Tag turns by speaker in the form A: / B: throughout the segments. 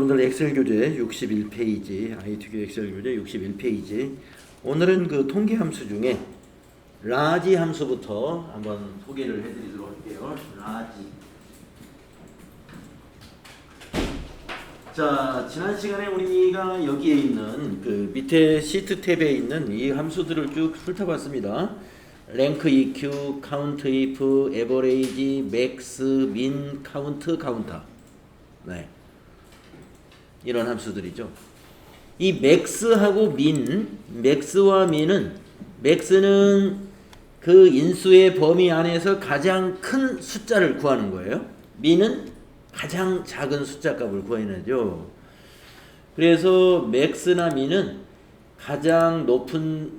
A: 여러분들 엑셀 교재 61페이지, ITQ 엑셀 교재 61페이지. 오늘은 그 통계 함수 중에 라지 함수부터 한번 소개를 해드리도록 할게요. 라지. 자, 지난 시간에 우리가 여기에 있는 그 밑에 시트 탭에 있는 이 함수들을 쭉 훑어봤습니다. 랭크 EQ, 카운트 if, 에버레이지, 맥스, 민, 카운트, 카운터. 네. 이런 함수들이죠. 이 맥스하고 민, 맥스와 민은, 맥스는 그 인수의 범위 안에서 가장 큰 숫자를 구하는 거예요. 민은 가장 작은 숫자 값을 구해내죠. 그래서 맥스나 민은 가장 높은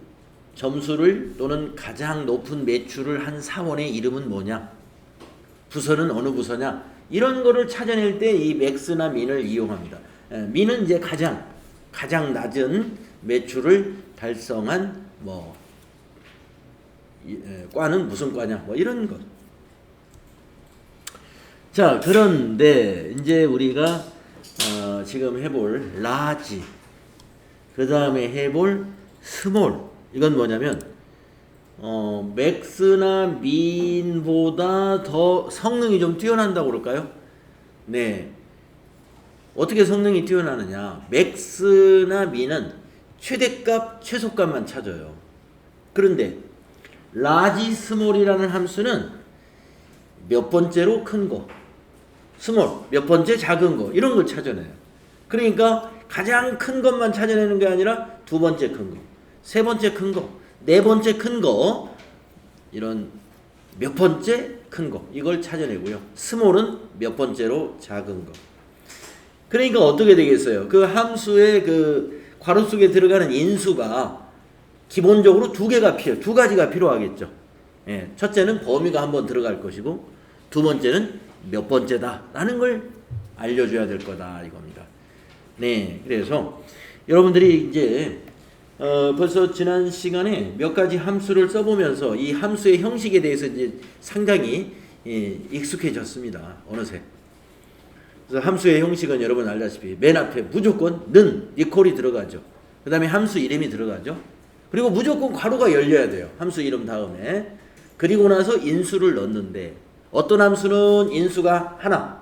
A: 점수를 또는 가장 높은 매출을 한 사원의 이름은 뭐냐, 부서는 어느 부서냐, 이런 거를 찾아낼 때 이 맥스나 민을 이용합니다. 민은 이제 가장 낮은 매출을 달성한 과는 무슨 과냐, 뭐 이런 것. 자, 그런데 이제 우리가 지금 해볼 라지, 그 다음에 해볼 스몰, 이건 뭐냐면 맥스나 민보다 더 성능이 좀 뛰어난다고 그럴까요? 네. 어떻게 성능이 뛰어나느냐? 맥스나 민은 최대값, 최소값만 찾아요. 그런데 라지 스몰이라는 함수는 몇 번째로 큰 거, 스몰 몇 번째 작은 거, 이런 걸 찾아내요. 그러니까 가장 큰 것만 찾아내는 게 아니라 두 번째 큰 거, 세 번째 큰 거, 네 번째 큰 거, 이런 몇 번째 큰 거, 이걸 찾아내고요. 스몰은 몇 번째로 작은 거. 그러니까 어떻게 되겠어요? 그 함수의 그 괄호 속에 들어가는 인수가 기본적으로 두 가지가 필요하겠죠. 예, 첫째는 범위가 한번 들어갈 것이고, 두 번째는 몇 번째다라는 걸 알려줘야 될 거다, 이겁니다. 네, 그래서 여러분들이 이제 벌써 지난 시간에 몇 가지 함수를 써보면서 이 함수의 형식에 대해서 이제 상당히 익숙해졌습니다. 어느새. 그래서 함수의 형식은 여러분 알다시피 맨 앞에 무조건 는, 니콜이 들어가죠. 그 다음에 함수 이름이 들어가죠. 그리고 무조건 괄호가 열려야 돼요. 함수 이름 다음에. 그리고 나서 인수를 넣는데, 어떤 함수는 인수가 하나,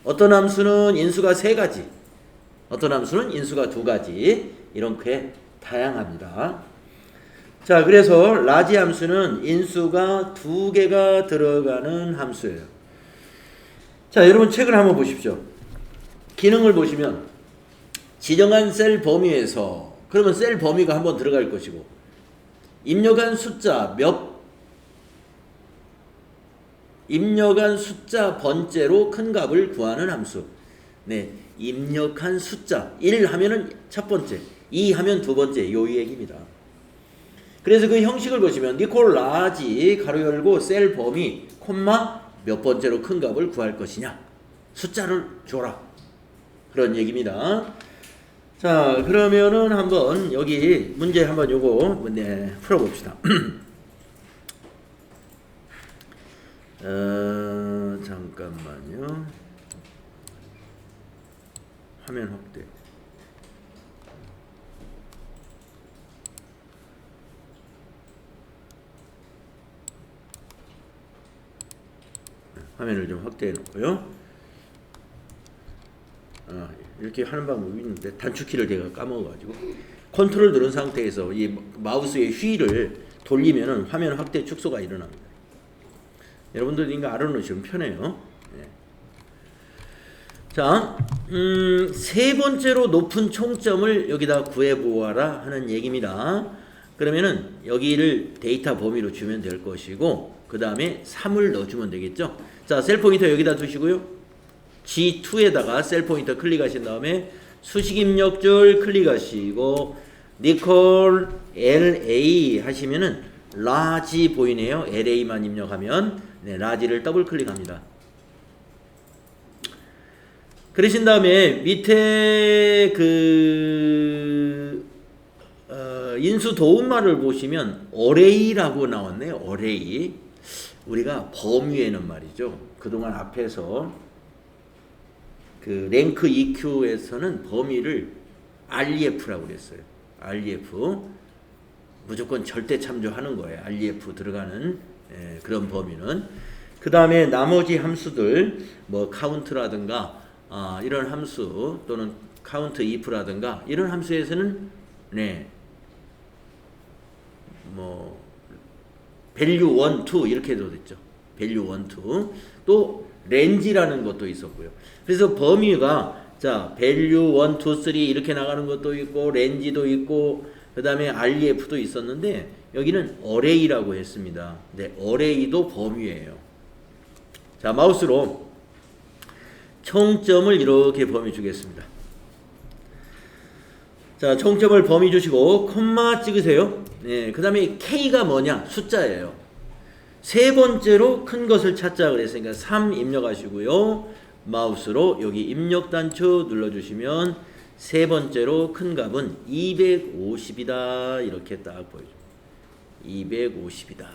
A: 어떤 함수는 인수가 세 가지, 어떤 함수는 인수가 두 가지, 이렇게 다양합니다. 자, 그래서 라지 함수는 인수가 두 개가 들어가는 함수예요. 자, 여러분 책을 한번 보십시오. 기능을 보시면 지정한 셀 범위에서, 그러면 셀 범위가 한번 들어갈 것이고, 입력한 숫자 번째로 큰 값을 구하는 함수. 네, 입력한 숫자 1 하면은 첫 번째, 2 하면 두 번째, 요 얘기입니다. 그래서 그 형식을 보시면 니콜 라지 가로 열고 셀 범위 콤마 몇 번째로 큰 값을 구할 것이냐, 숫자를 줘라, 그런 얘기입니다. 자, 그러면은 한번 여기 문제 한번 요거 풀어봅시다. 잠깐만요. 화면 확대. 화면을 좀 확대해 놓고요. 이렇게 하는 방법이 있는데 단축키를 제가 까먹어가지고, 컨트롤 누른 상태에서 이 마우스의 휠을 돌리면은 화면 확대 축소가 일어납니다. 여러분들 이거 알아놓으시면 편해요. 네. 자, 세 번째로 높은 총점을 여기다 구해보아라 하는 얘기입니다. 그러면은 여기를 데이터 범위로 주면 될 것이고, 그 다음에 3을 넣어주면 되겠죠. 자, 셀 포인터 여기다 두시고요. G2에다가 셀 포인터 클릭하신 다음에 수식 입력줄 클릭하시고, 니콜 LA 하시면은 라지 보이네요. LA만 입력하면, 네, 라지를 더블 클릭합니다. 그러신 다음에 밑에 그 인수 도움말을 보시면 어레이라고 나왔네요. 어레이. 우리가 범위에는 말이죠, 그동안 앞에서 그 랭크 EQ에서는 범위를 REF라고 그랬어요. REF 무조건 절대 참조하는 거예요. REF 들어가는 그런 범위는. 그 다음에 나머지 함수들 뭐 카운트라든가 이런 함수 또는 카운트 if라든가 이런 함수에서는 뭐 value 1, 2 이렇게 해도 됐죠. value 1, 2. 또 렌지라는 것도 있었고요. 그래서 범위가 자 value 1, 2, 3 이렇게 나가는 것도 있고 렌지도 있고 그 다음에 REF도 있었는데 여기는 array라고 했습니다. 네, array도 범위예요. 자 마우스로 총점을 이렇게 범위 주겠습니다. 자 총점을 범위 주시고 콤마 찍으세요. 네, 그 다음에 K가 뭐냐? 숫자예요. 세 번째로 큰 것을 찾자 그랬으니까 3 입력하시고요. 마우스로 여기 입력 단추 눌러주시면 세 번째로 큰 값은 250이다 이렇게 딱 보여요. 250이다.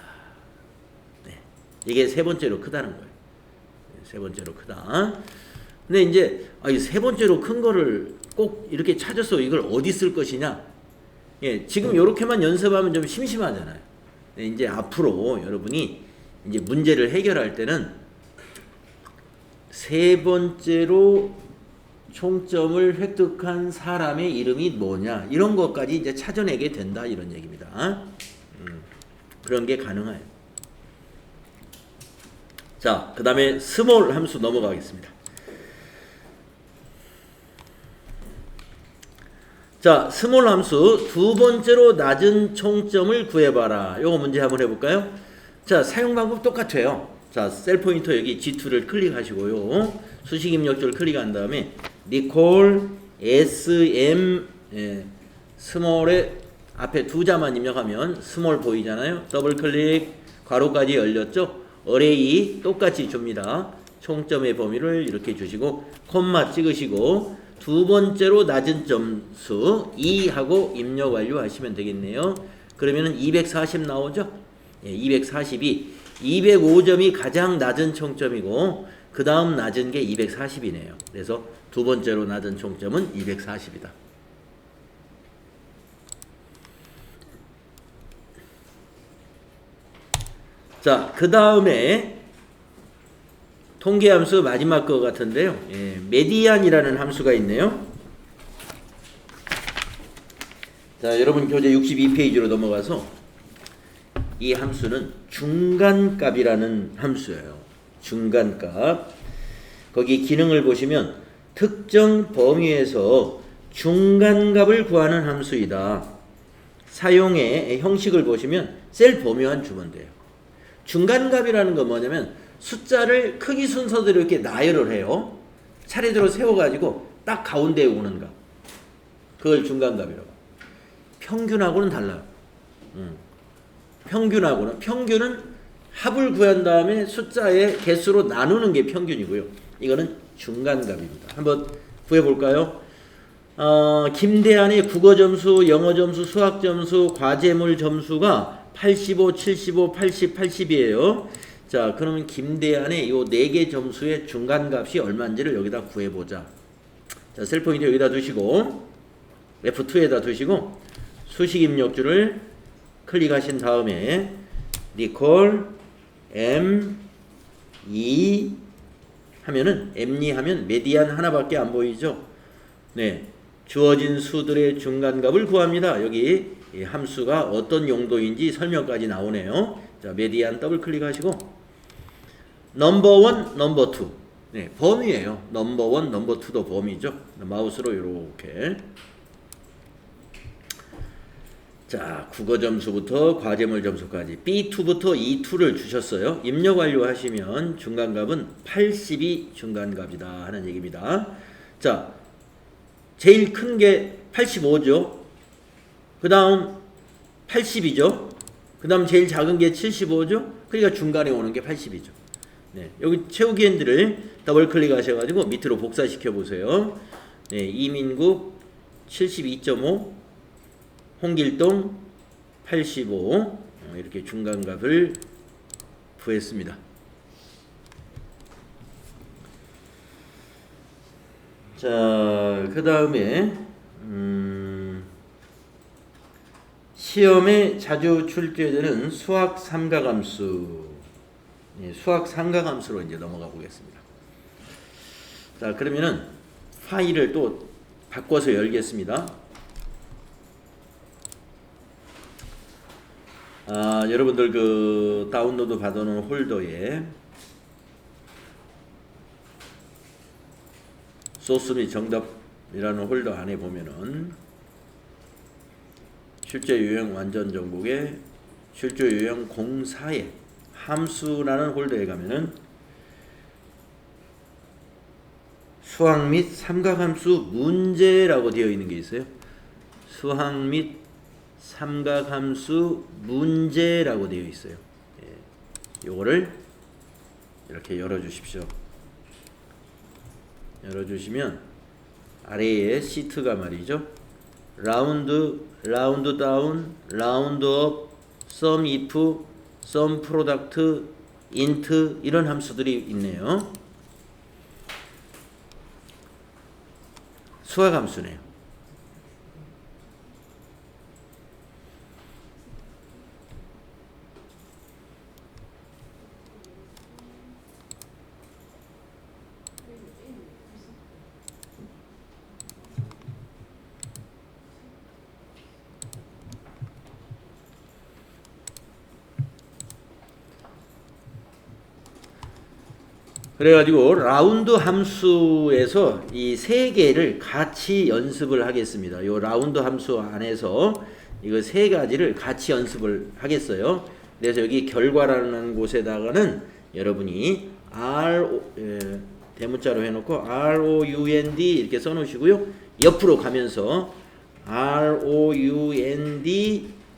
A: 네, 이게 세 번째로 크다는 거예요. 세 번째로 크다. 근데 이제 이 세 번째로 큰 거를 꼭 이렇게 찾아서 이걸 어디 쓸 것이냐? 예, 지금 이렇게만 연습하면 좀 심심하잖아요. 네, 이제 앞으로 여러분이 이제 문제를 해결할 때는 세 번째로 총점을 획득한 사람의 이름이 뭐냐 이런 것까지 이제 찾아내게 된다 이런 얘기입니다. 그런 게 가능해요. 자, 그 다음에 스몰 함수 넘어가겠습니다. 자, 스몰 함수 두 번째로 낮은 총점을 구해봐라. 요거 문제 한번 해볼까요? 자, 사용 방법 똑같아요. 자, 셀 포인터 여기 G2를 클릭하시고요. 수식 입력줄 클릭한 다음에 recall SM 스몰의 앞에 두 자만 입력하면 스몰 보이잖아요. 더블 클릭 괄호까지 열렸죠. array 똑같이 줍니다. 총점의 범위를 이렇게 주시고 콤마 찍으시고 두 번째로 낮은 점수 2하고 입력 완료하시면 되겠네요. 그러면은 240 나오죠? 예, 240이 205점이 가장 낮은 총점이고 그 다음 낮은 게 240이네요. 그래서 두 번째로 낮은 총점은 240이다. 자, 그 다음에 통계함수 마지막 거 같은데요. 예, 메디안이라는 함수가 있네요. 자, 여러분 교재 62페이지로 넘어가서 이 함수는 중간값이라는 함수예요. 중간값. 거기 기능을 보시면 특정 범위에서 중간값을 구하는 함수이다. 사용의 형식을 보시면 셀 범위만 주면 돼요. 중간값이라는 건 뭐냐면 숫자를 크기 순서대로 이렇게 나열을 해요. 차례대로 세워가지고 딱 가운데에 오는 값. 그걸 중간값이라고. 평균하고는 달라요. 평균은 합을 구한 다음에 숫자의 개수로 나누는 게 평균이고요. 이거는 중간값입니다. 한번 구해볼까요? 김대한의 국어 점수, 영어 점수, 수학 점수, 과제물 점수가 85, 75, 80, 80이에요. 자, 그러면 김대한의 요 4개 점수의 중간값이 얼마인지를 여기다 구해보자. 자, 셀포인트 여기다 두시고 F2에다 두시고 수식 입력줄을 클릭하신 다음에 recall M2 하면은 M2 하면 메디안 하나밖에 안 보이죠. 네, 주어진 수들의 중간값을 구합니다. 여기 이 함수가 어떤 용도인지 설명까지 나오네요. 자, 메디안 더블 클릭하시고 넘버 1, 넘버 2. 네, 범위예요. 넘버 1, 넘버 2도 범위죠. 마우스로 이렇게. 자, 국어 점수부터 과제물 점수까지 B2부터 E2를 주셨어요. 입력 완료하시면 중간값은 80이 중간값이다 하는 얘기입니다. 자, 제일 큰 게 85죠. 그 다음 80이죠. 그 다음 제일 작은 게 75죠. 그러니까 중간에 오는 게 80이죠. 네, 여기 채우기 핸들을 더블 클릭하셔가지고 밑으로 복사시켜 보세요. 네, 이민국 72.5, 홍길동 85 이렇게 중간값을 구했습니다. 자, 그 다음에 시험에 자주 출제되는 수학 삼가함수, 수학 삼가함수로 이제 넘어가 보겠습니다. 자, 그러면은 파일을 또 바꿔서 열겠습니다. 여러분들 그 다운로드 받아놓은 홀더에 소스 및 정답이라는 홀더 안에 보면은 실제 유형 완전 정복에 실제 유형 04에 함수라는 홀더에 가면은 수학 및 삼각함수 문제라고 되어 있는 게 있어요. 수학 및 삼각함수 문제라고 되어 있어요. 요거를 이렇게 열어주십시오. 열어주시면 아래에 시트가 말이죠. 라운드 다운, 라운드 업, sum if, sum product, int 이런 함수들이 있네요. 수학 함수네요. 그래가지고 라운드 함수에서 이 세 개를 같이 연습을 하겠습니다. 요 라운드 함수 안에서 이거 세 가지를 같이 연습을 하겠어요. 그래서 여기 결과라는 곳에다가는 여러분이 대문자로 해놓고 ROUND 이렇게 써놓으시고요. 옆으로 가면서 ROUND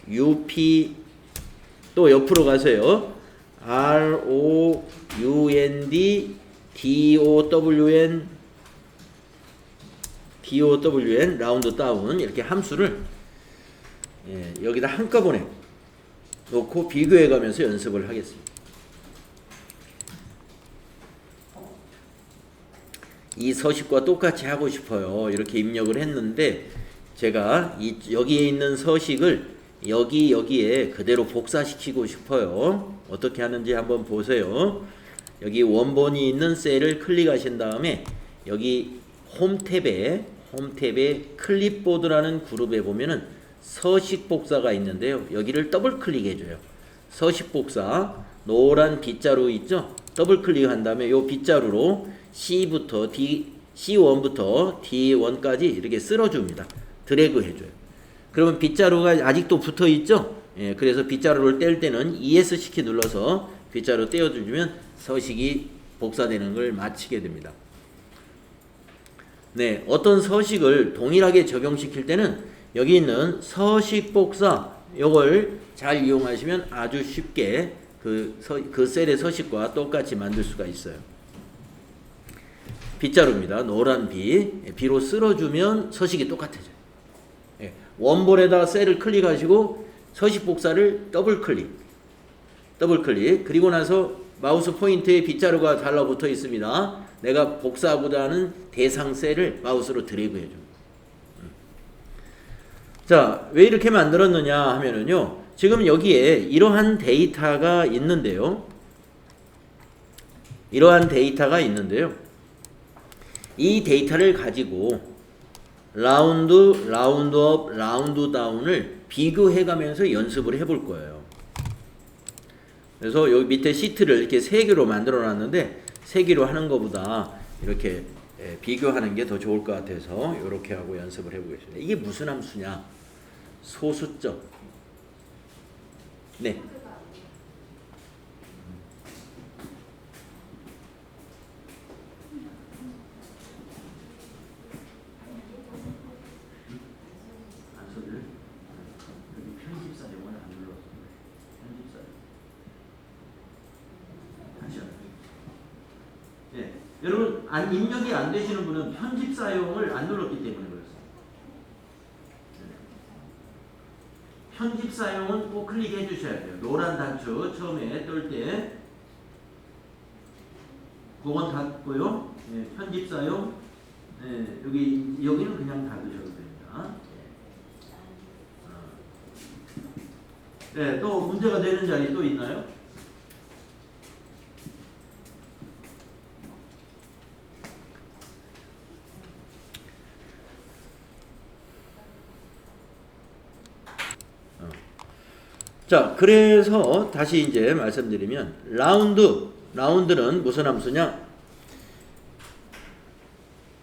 A: UP 또 옆으로 가세요. ROUND DOWN 라운드 다운 이렇게 함수를 여기다 한꺼번에 놓고 비교해 가면서 연습을 하겠습니다. 이 서식과 똑같이 하고 싶어요. 이렇게 입력을 했는데 제가 여기에 있는 서식을 여기에 그대로 복사시키고 싶어요. 어떻게 하는지 한번 보세요. 여기 원본이 있는 셀을 클릭하신 다음에 여기 홈 탭에 클립보드라는 그룹에 보면은 서식 복사가 있는데요. 여기를 더블 클릭해줘요. 서식 복사 노란 빗자루 있죠? 더블 클릭한 다음에 요 빗자루로 C1부터 D1까지 이렇게 쓸어줍니다. 드래그 해줘요. 그러면 빗자루가 아직도 붙어 있죠? 그래서 빗자루를 뗄 때는 ESC 키 눌러서 빗자루 떼어주면 서식이 복사되는 걸 마치게 됩니다. 네, 어떤 서식을 동일하게 적용시킬 때는 여기 있는 서식 복사 요걸 잘 이용하시면 아주 쉽게 그 셀의 서식과 똑같이 만들 수가 있어요. 빗자루입니다. 노란 비로 쓸어주면 서식이 똑같아져요. 원본에다 셀을 클릭하시고 서식 복사를 더블 클릭 그리고 나서 마우스 포인트에 빗자루가 달라붙어 있습니다. 내가 복사하고자 하는 대상 셀을 마우스로 드래그 해줍니다. 자, 왜 이렇게 만들었느냐 하면은요, 지금 여기에 이러한 데이터가 있는데요. 이 데이터를 가지고 라운드 업, 라운드 다운을 비교해 가면서 연습을 해볼 거예요. 그래서 여기 밑에 시트를 이렇게 3개로 만들어 놨는데 3개로 하는 것보다 이렇게 비교하는 게 더 좋을 것 같아서 이렇게 하고 연습을 해보겠습니다. 이게 무슨 함수냐? 소수점. 네. 여러분 입력이 안 되시는 분은 편집 사용을 안 눌렀기 때문에 그렇습니다. 편집 사용은 꼭 클릭해 주셔야 돼요. 노란 단추 처음에 뜰 때 그건 닫고요. 편집 사용 네, 여기는 그냥 닫으셔도 됩니다. 네, 또 문제가 되는 자리 또 있나요? 자, 그래서 다시 이제 말씀드리면 라운드는 무슨 함수냐?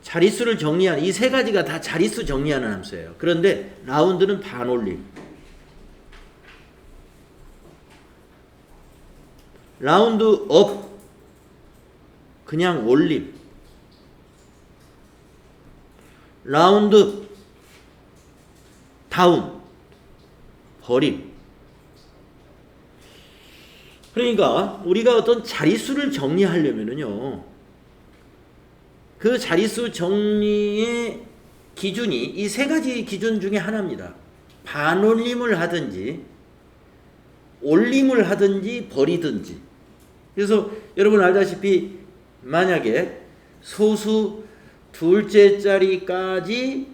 A: 자릿수를 정리하는 이 세 가지가 다 자릿수 정리하는 함수예요. 그런데 라운드는 반올림. 라운드 업 그냥 올림. 라운드 다운 버림. 그러니까 우리가 어떤 자릿수를 정리하려면은요, 그 자릿수 정리의 기준이 이 세 가지 기준 중에 하나입니다. 반올림을 하든지 올림을 하든지 버리든지. 그래서 여러분 알다시피 만약에 소수 둘째 자리까지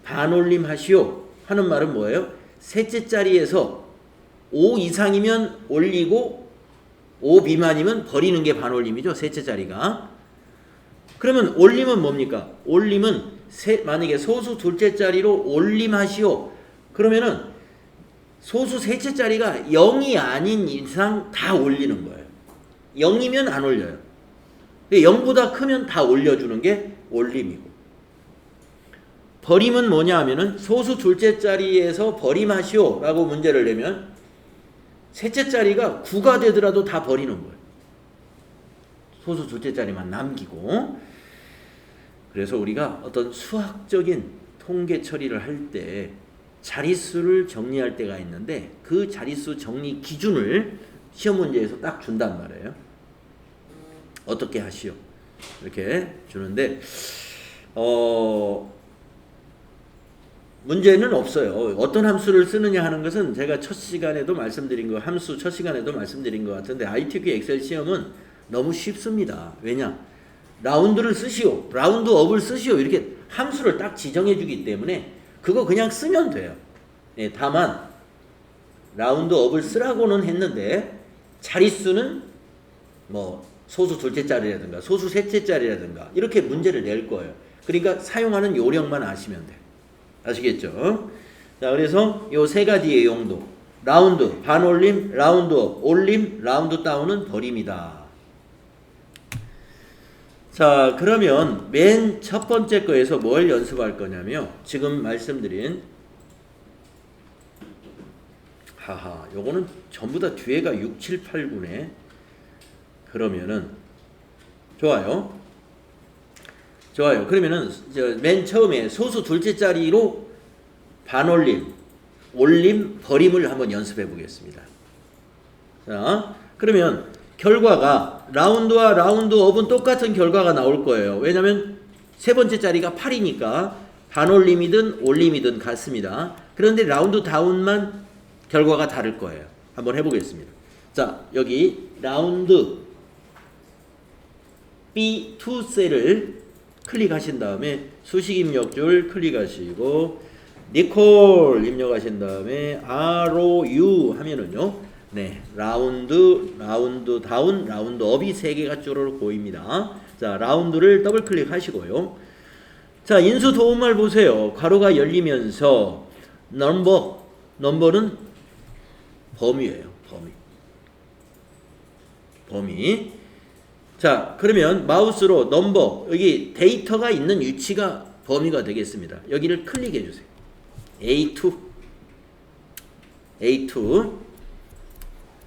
A: 반올림 하시오 하는 말은 뭐예요? 셋째 자리에서 5 이상이면 올리고 5 미만이면 버리는 게 반올림이죠. 셋째 자리가. 그러면 올림은 뭡니까? 올림은 만약에 소수 둘째 자리로 올림하시오. 그러면은 소수 셋째 자리가 0이 아닌 이상 다 올리는 거예요. 0이면 안 올려요. 0보다 크면 다 올려주는 게 올림이고. 버림은 뭐냐 하면은 소수 둘째 자리에서 버림하시오 라고 문제를 내면 셋째 자리가 9가 되더라도 다 버리는 거예요. 소수 둘째 자리만 남기고. 그래서 우리가 어떤 수학적인 통계 처리를 할 때 자릿수를 정리할 때가 있는데 그 자릿수 정리 기준을 시험 문제에서 딱 준단 말이에요. 어떻게 하시오? 이렇게 주는데 문제는 없어요. 어떤 함수를 쓰느냐 하는 것은 제가 첫 시간에도 말씀드린 거, 함수 첫 시간에도 말씀드린 것 같은데 ITQ 엑셀 시험은 너무 쉽습니다. 왜냐? 라운드를 쓰시오, 라운드 업을 쓰시오 이렇게 함수를 딱 지정해 주기 때문에 그거 그냥 쓰면 돼요. 예, 다만 라운드 업을 쓰라고는 했는데 자릿수는 뭐 소수 둘째 자리라든가 소수 셋째 자리라든가 이렇게 문제를 낼 거예요. 그러니까 사용하는 요령만 아시면 돼요. 아시겠죠? 자, 그래서 요 세 가지의 용도. 라운드, 반올림, 라운드업, 올림, 라운드 다운은 버림이다. 자, 그러면 맨 첫 번째 거에서 뭘 연습할 거냐면 지금 말씀드린 요거는 전부 다 뒤에가 6, 7, 8, 9네. 그러면은 좋아요. 그러면은 맨 처음에 소수 둘째 자리로 반올림, 올림, 버림을 한번 연습해 보겠습니다. 자, 그러면 결과가 라운드와 라운드업은 똑같은 결과가 나올 거예요. 왜냐하면 세 번째 자리가 8이니까 반올림이든 올림이든 같습니다. 그런데 라운드 다운만 결과가 다를 거예요. 한번 해보겠습니다. 자, 여기 라운드 B2 셀을 클릭하신 다음에 수식 입력줄 클릭하시고 니콜 입력하신 다음에 ROU 하면은요, 네, 라운드 다운, 라운드 업이 세 개가 쭈르륵 보입니다. 자, 라운드를 더블 클릭하시고요. 자, 인수 도움말 보세요. 괄호가 열리면서 넘버는 범위예요. 범위. 자, 그러면 마우스로 넘버, 여기 데이터가 있는 위치가 범위가 되겠습니다. 여기를 클릭해 주세요. A2.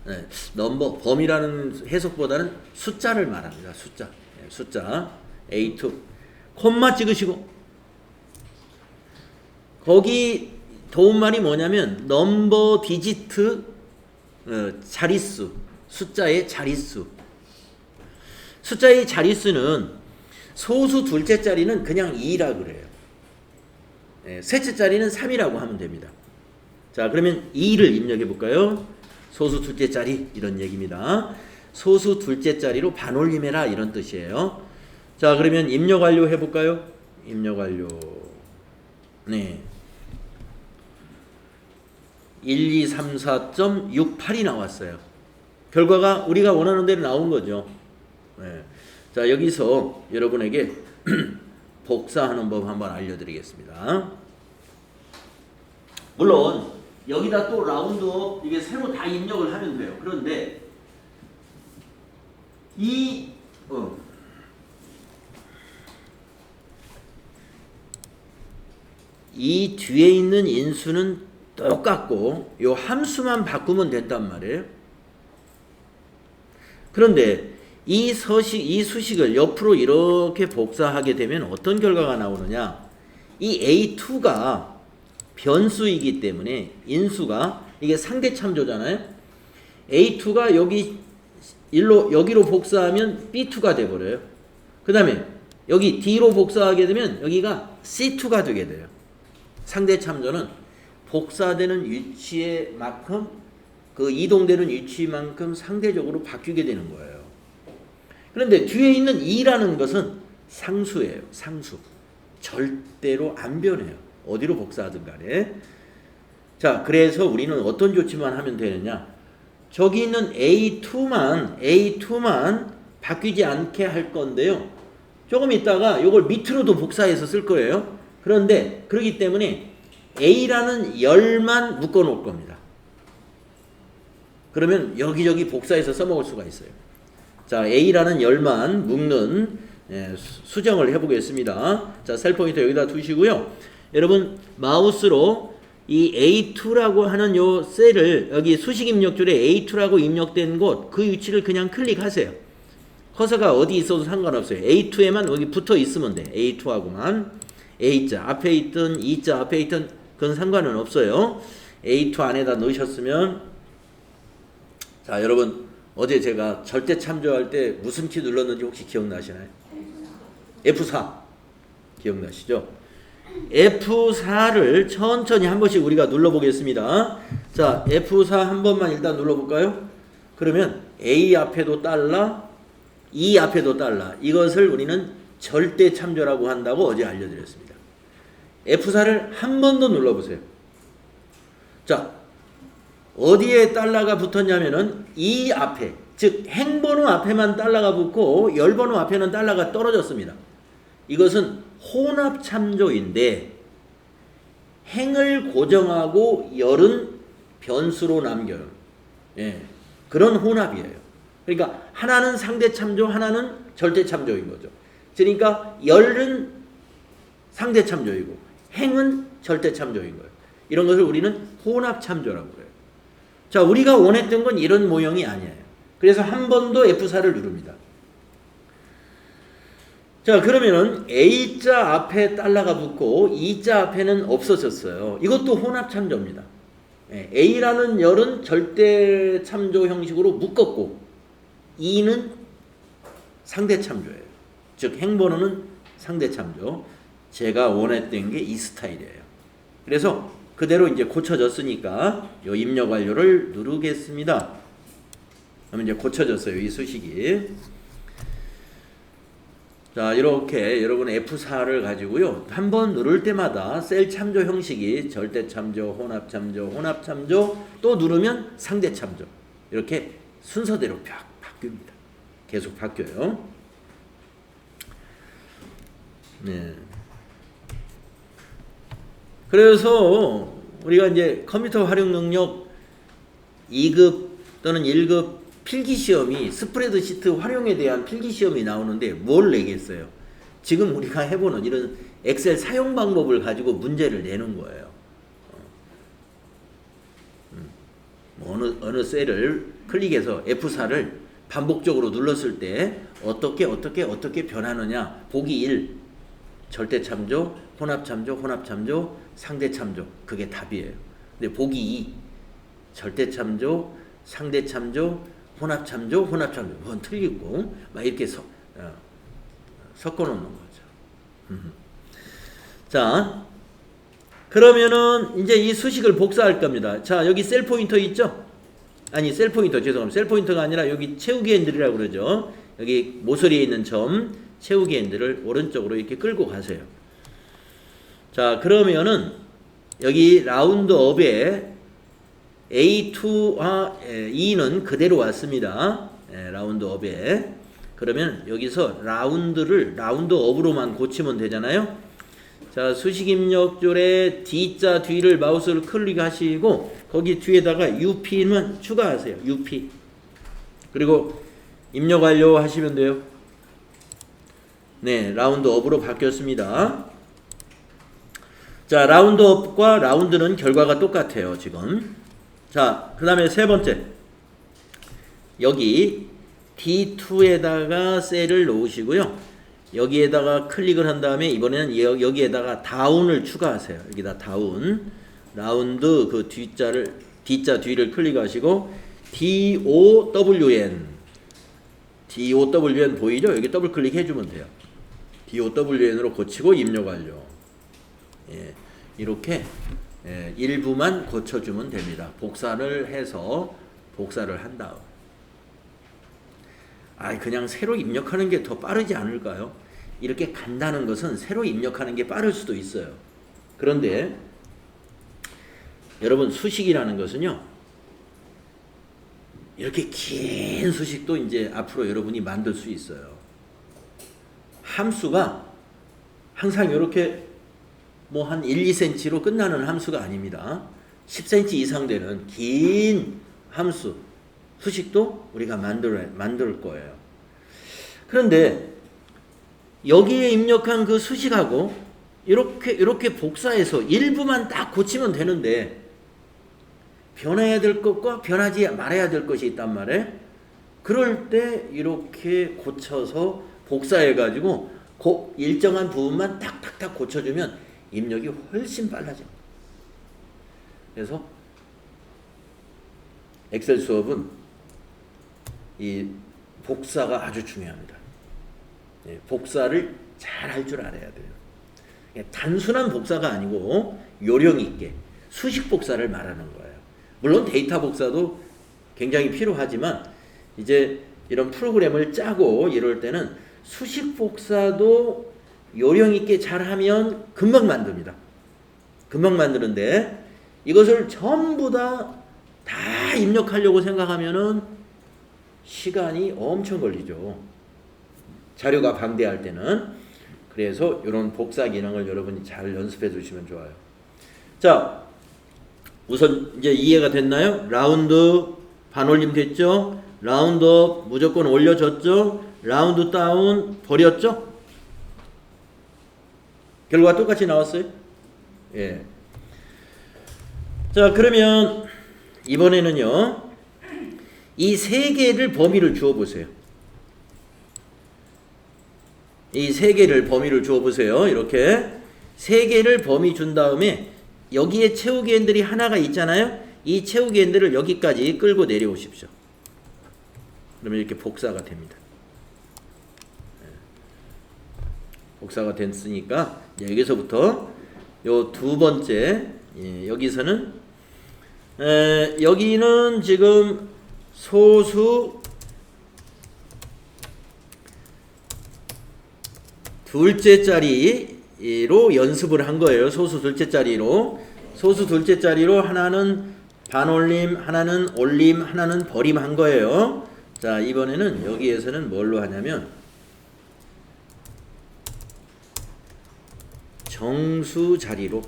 A: 네, 넘버, 범위라는 해석보다는 숫자를 말합니다. 숫자. 네, 숫자. A2. 콤마 찍으시고. 거기 도움말이 뭐냐면 넘버 디지트 자릿수. 숫자의 자릿수. 숫자의 자릿수는 소수 둘째 자리는 그냥 2라 그래요. 네, 셋째 자리는 3이라고 하면 됩니다. 자, 그러면 2를 입력해 볼까요? 소수 둘째 자리 이런 얘기입니다. 소수 둘째 자리로 반올림해라 이런 뜻이에요. 자, 그러면 입력 완료 해볼까요? 입력 완료. 네. 1234.68이 나왔어요. 결과가 우리가 원하는 대로 나온 거죠. 네. 자, 여기서 여러분에게 복사하는 법 한번 알려드리겠습니다. 물론 여기다 또 라운드업 이게 새로 다 입력을 하면 돼요. 그런데 이 뒤에 있는 인수는 똑같고 요 함수만 바꾸면 된단 말이에요. 그런데 이 수식을 옆으로 이렇게 복사하게 되면 어떤 결과가 나오느냐? 이 A2가 변수이기 때문에 인수가 이게 상대 참조잖아요. A2가 여기로 복사하면 B2가 돼버려요. 그 다음에 여기 D로 복사하게 되면 여기가 C2가 되게 돼요. 상대 참조는 복사되는 위치에 만큼 그 이동되는 위치만큼 상대적으로 바뀌게 되는 거예요. 그런데 뒤에 있는 2라는 것은 상수예요. 상수. 절대로 안 변해요. 어디로 복사하든 간에. 자, 그래서 우리는 어떤 조치만 하면 되느냐? 저기 있는 A2만 바뀌지 않게 할 건데요. 조금 있다가 이걸 밑으로도 복사해서 쓸 거예요. 그런데 그렇기 때문에 A라는 열만 묶어 놓을 겁니다. 그러면 여기저기 복사해서 써먹을 수가 있어요. 자, A라는 열만 묶는 수정을 해보겠습니다. 자, 셀 포인터 여기다 두시고요. 여러분 마우스로 이 A2라고 하는 요 셀을 여기 수식 입력줄에 A2라고 입력된 곳 그 위치를 그냥 클릭하세요. 커서가 어디 있어도 상관없어요. A2에만 여기 붙어 있으면 돼. A2하고만 A자 앞에 있든 E자 앞에 있든 그건 상관은 없어요. A2 안에다 넣으셨으면 자, 여러분 어제 제가 절대 참조할 때 무슨 키 눌렀는지 혹시 기억나시나요? F4 기억나시죠? F4를 천천히 한 번씩 우리가 눌러보겠습니다. 자, F4 한 번만 일단 눌러볼까요? 그러면 A 앞에도 달러, E 앞에도 달러. 이것을 우리는 절대 참조라고 한다고 어제 알려드렸습니다. F4를 한 번 더 눌러보세요. 자, 어디에 달러가 붙었냐면은 E 앞에, 즉 행번호 앞에만 달러가 붙고 열번호 앞에는 달러가 떨어졌습니다. 이것은 혼합 참조인데 행을 고정하고 열은 변수로 남겨요. 예, 그런 혼합이에요. 그러니까 하나는 상대 참조, 하나는 절대 참조인 거죠. 그러니까 열은 상대 참조이고 행은 절대 참조인 거예요. 이런 것을 우리는 혼합 참조라고 그래요. 자, 우리가 원했던 건 이런 모형이 아니에요. 그래서 한 번 더 F4를 누릅니다. 자, 그러면은 A자 앞에 달러가 붙고 E자 앞에는 없어졌어요. 이것도 혼합 참조입니다. A라는 열은 절대 참조 형식으로 묶었고 E는 상대 참조예요. 즉 행번호는 상대 참조. 제가 원했던 게 이 스타일이에요. 그래서 그대로 이제 고쳐졌으니까 요 입력 완료를 누르겠습니다. 그러면 이제 고쳐졌어요. 이 수식이. 자, 이렇게 여러분 F4를 가지고요. 한번 누를 때마다 셀 참조 형식이 절대 참조, 혼합 참조, 혼합 참조, 또 누르면 상대 참조. 이렇게 순서대로 바뀝니다. 계속 바뀌어요. 네. 그래서 우리가 이제 컴퓨터 활용 능력 2급 또는 1급 필기시험이 스프레드시트 활용에 대한 필기시험이 나오는데 뭘 내겠어요? 지금 우리가 해보는 이런 엑셀 사용 방법을 가지고 문제를 내는 거예요. 어느 셀을 클릭해서 F4를 반복적으로 눌렀을 때 어떻게 변하느냐. 보기 1 절대 참조, 혼합 참조, 혼합 참조, 상대 참조. 그게 답이에요. 근데 보기 2 절대 참조, 상대 참조, 혼합 참조, 혼합 참조. 그건 틀리고 막 이렇게 섞어 놓는 거죠. 자, 그러면은 이제 이 수식을 복사할 겁니다. 자, 여기 셀 포인터 있죠? 아니, 셀 포인터 죄송합니다. 셀 포인터가 아니라 여기 채우기 핸들이라고 그러죠. 여기 모서리에 있는 점 채우기 핸들을 오른쪽으로 이렇게 끌고 가세요. 자, 그러면은 여기 라운드업에 A2와 E는 그대로 왔습니다. 라운드업에. 그러면 여기서 라운드업으로만 고치면 되잖아요. 자, 수식 입력줄에 D자 뒤를 마우스를 클릭하시고 거기 뒤에다가 UP만 추가하세요. UP. 그리고 입력 완료 하시면 돼요. 네, 라운드업으로 바뀌었습니다. 자, 라운드업과 라운드는 결과가 똑같아요, 지금. 자, 그 다음에 세 번째. 여기 D2에다가 셀을 놓으시고요. 여기에다가 클릭을 한 다음에 이번에는 여기에다가 다운을 추가하세요. 여기다 다운. 라운드 그 D자 뒤를 클릭하시고 DOWN. DOWN 보이죠? 여기 더블 클릭해주면 돼요. DOWN으로 고치고 입력 완료. 예, 이렇게 일부만 고쳐주면 됩니다. 복사를 해서 복사를 한 다음. 그냥 새로 입력하는 게 더 빠르지 않을까요? 이렇게 간다는 것은 새로 입력하는 게 빠를 수도 있어요. 그런데 여러분 수식이라는 것은요. 이렇게 긴 수식도 이제 앞으로 여러분이 만들 수 있어요. 함수가 항상 이렇게 뭐 한 1, 2cm로 끝나는 함수가 아닙니다. 10cm 이상 되는 긴 함수, 수식도 우리가 만들 거예요. 그런데 여기에 입력한 그 수식하고 이렇게 복사해서 일부만 딱 고치면 되는데 변해야 될 것과 변하지 말아야 될 것이 있단 말이에요. 그럴 때 이렇게 고쳐서 복사해가지고 그 일정한 부분만 탁탁탁 고쳐주면 입력이 훨씬 빨라집니다. 그래서 엑셀 수업은 이 복사가 아주 중요합니다. 복사를 잘 할 줄 알아야 돼요. 단순한 복사가 아니고 요령 있게 수식 복사를 말하는 거예요. 물론 데이터 복사도 굉장히 필요하지만 이제 이런 프로그램을 짜고 이럴 때는 수식 복사도 요령 있게 잘하면 금방 만듭니다. 금방 만드는데 이것을 전부 다 입력하려고 생각하면은 시간이 엄청 걸리죠. 자료가 방대할 때는. 그래서 이런 복사 기능을 여러분이 잘 연습해 주시면 좋아요. 자, 우선 이제 이해가 됐나요? 라운드 반올림 됐죠? 라운드업 무조건 올려줬죠? 라운드 다운 버렸죠? 결과 똑같이 나왔어요? 예. 자, 그러면 이번에는요. 이 세 개를 범위를 주어 보세요. 이 세 개를 범위를 주어 보세요. 이렇게 세 개를 범위 준 다음에 여기에 채우기 엔들이 하나가 있잖아요. 이 채우기 엔들을 여기까지 끌고 내려오십시오. 그러면 이렇게 복사가 됩니다. 복사가 됐으니까 여기서부터 요 두 번째 여기서는 여기는 지금 소수 둘째 자리로 연습을 한 거예요. 소수 둘째 자리로. 소수 둘째 자리로 하나는 반올림, 하나는 올림, 하나는 버림 한 거예요. 자, 이번에는 여기에서는 뭘로 하냐면 정수 자리로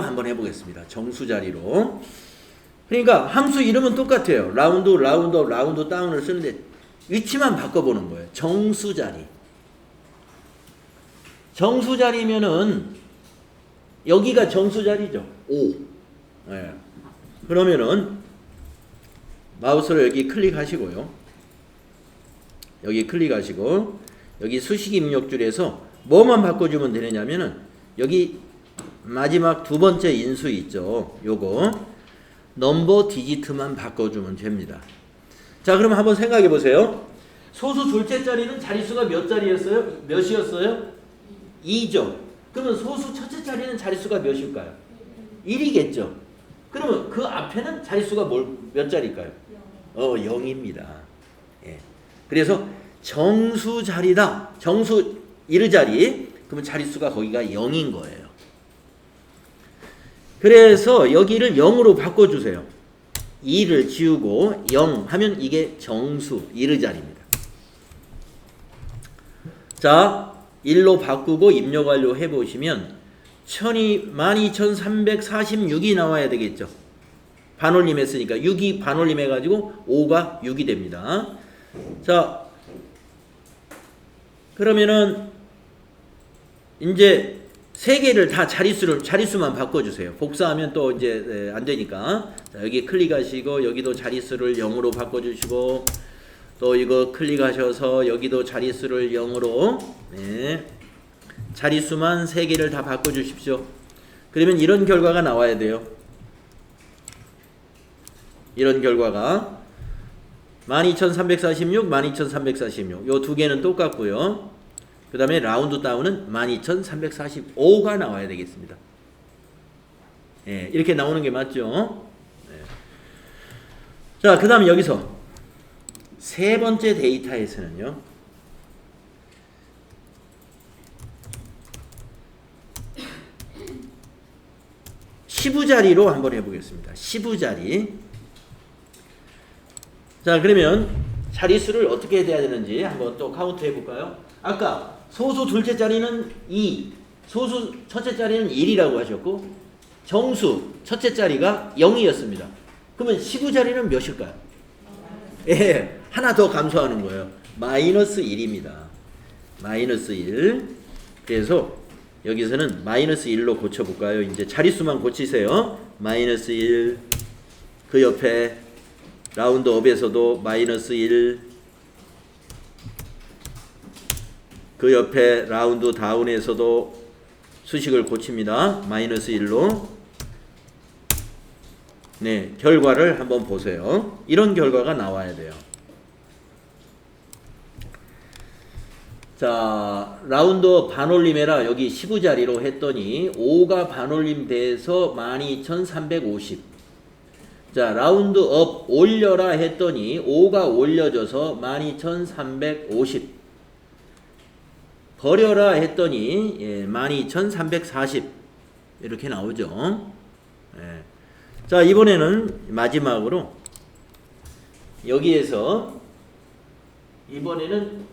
A: 한번 해보겠습니다. 정수 자리로. 그러니까 함수 이름은 똑같아요. 라운드 다운을 쓰는데 위치만 바꿔보는 거예요. 정수 자리. 정수 자리면은 여기가 정수 자리죠. 5. 네. 그러면은 마우스를 여기 클릭하시고요. 여기 클릭하시고 여기 수식 입력줄에서 뭐만 바꿔주면 되느냐면은 여기 마지막 두 번째 인수 있죠. 요거 넘버 디지트만 바꿔주면 됩니다. 자, 그럼 한번 생각해 보세요. 소수 둘째 자리는 자릿수가 몇 자리였어요? 몇이었어요? 2죠. 그러면 소수 첫째 자리는 자릿수가 몇일까요? 1이겠죠. 그러면 그 앞에는 자릿수가 몇 자리일까요? 0입니다. 예. 그래서 정수 자리다. 정수 이르자리. 그러면 자릿수가 거기가 0인 거예요. 그래서 여기를 0으로 바꿔주세요. 2를 지우고 0 하면 이게 정수, 이르자리입니다. 자, 1로 바꾸고 입력 완료 해보시면 12,346이 나와야 되겠죠. 반올림 했으니까 6이 반올림 해가지고 5가 6이 됩니다. 자, 그러면은 이제 세 개를 다 자릿수만 바꿔주세요. 복사하면 또 이제 안 되니까. 자, 여기 클릭하시고 여기도 자릿수를 0으로 바꿔주시고 또 이거 클릭하셔서 여기도 자릿수를 0으로 네. 자릿수만 세 개를 다 바꿔주십시오. 그러면 이런 결과가 나와야 돼요. 이런 결과가 12,346, 12,346 요 두 개는 똑같고요. 그 다음에 라운드 다운은 12,345가 나와야 되겠습니다. 예, 이렇게 나오는 게 맞죠? 예. 자, 그 다음에 여기서 세 번째 데이터에서는요. 시부자리로 한번 해보겠습니다. 시부자리. 자, 그러면 자릿수를 어떻게 돼야 되는지 한번 또 카운트 해볼까요? 아까 소수 둘째 자리는 2, 소수 첫째 자리는 1이라고 하셨고 정수 첫째 자리가 0이었습니다. 그러면 시부자리는 몇일까요? 예, 하나 더 감소하는 거예요. 마이너스 1입니다. 마이너스 1. 그래서 여기서는 마이너스 1로 고쳐볼까요? 이제 자릿수만 고치세요. 마이너스 1. 그 옆에 라운드업에서도 마이너스 1. 그 옆에 라운드 다운에서도 수식을 고칩니다. 마이너스 1로. 네, 결과를 한번 보세요. 이런 결과가 나와야 돼요. 자, 라운드 반올림해라. 여기 15자리로 했더니 5가 반올림 돼서 12,350. 자, 라운드업 올려라 했더니 5가 올려져서 12,350. 버려라 했더니 12,340 이렇게 나오죠. 예. 자, 이번에는 마지막으로 여기에서 이번에는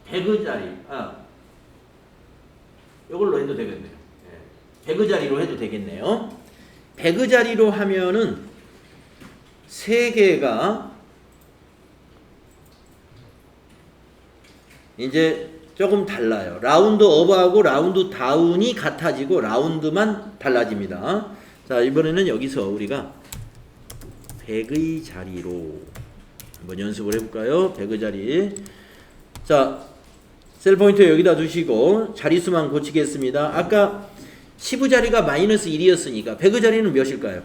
A: 배그자리 이걸로 해도 되겠네요. 배그자리로 해도 되겠네요. 배그자리로 하면은 세 개가 이제 조금 달라요. 라운드 업하고 라운드 다운이 같아지고 라운드만 달라집니다. 자, 이번에는 여기서 우리가 백의 자리로 한번 연습을 해볼까요? 백의 자리. 자, 셀 포인트 여기다 두시고 자릿수만 고치겠습니다. 아까 10의 자리가 마이너스 1이었으니까 백의 자리는 몇일까요?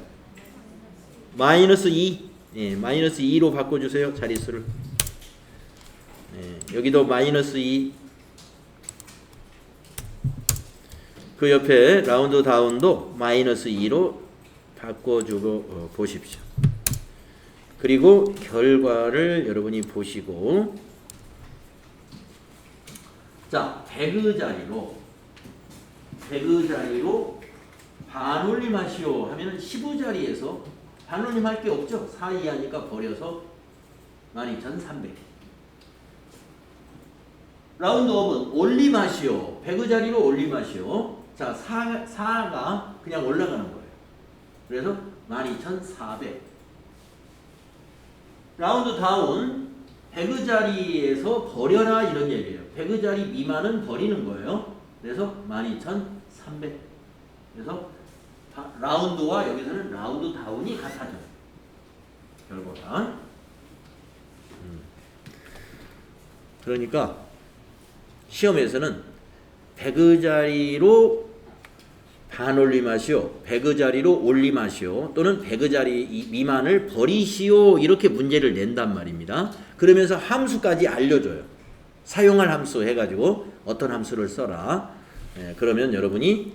A: 마이너스 2. 예, 마이너스 2로 바꿔주세요. 자릿수를. 예, 여기도 마이너스 2. 그 옆에 라운드 다운도 마이너스 2로 바꿔주고 보십시오. 그리고 결과를 여러분이 보시고 자, 배그 자리로 반올림 하시오 하면은 15자리에서 반올림 할 게 없죠. 4 이하니까 버려서 12,300. 라운드업은 올림하시오. 배그 자리로 올림하시오. 자, 4가 그냥 올라가는 거예요. 그래서 12,400. 라운드 다운 배그 자리에서 버려라 이런 얘기예요. 배그 자리 미만은 버리는 거예요. 그래서 12,300. 그래서 라운드와 여기서는 라운드 다운이 같아져요. 결과가. 그러니까 시험에서는 배그 자리로 반올림하시오, 배그 자리로 올림하시오, 또는 배그 자리 미만을 버리시오 이렇게 문제를 낸단 말입니다. 그러면서 함수까지 알려줘요. 사용할 함수 해가지고 어떤 함수를 써라. 그러면 여러분이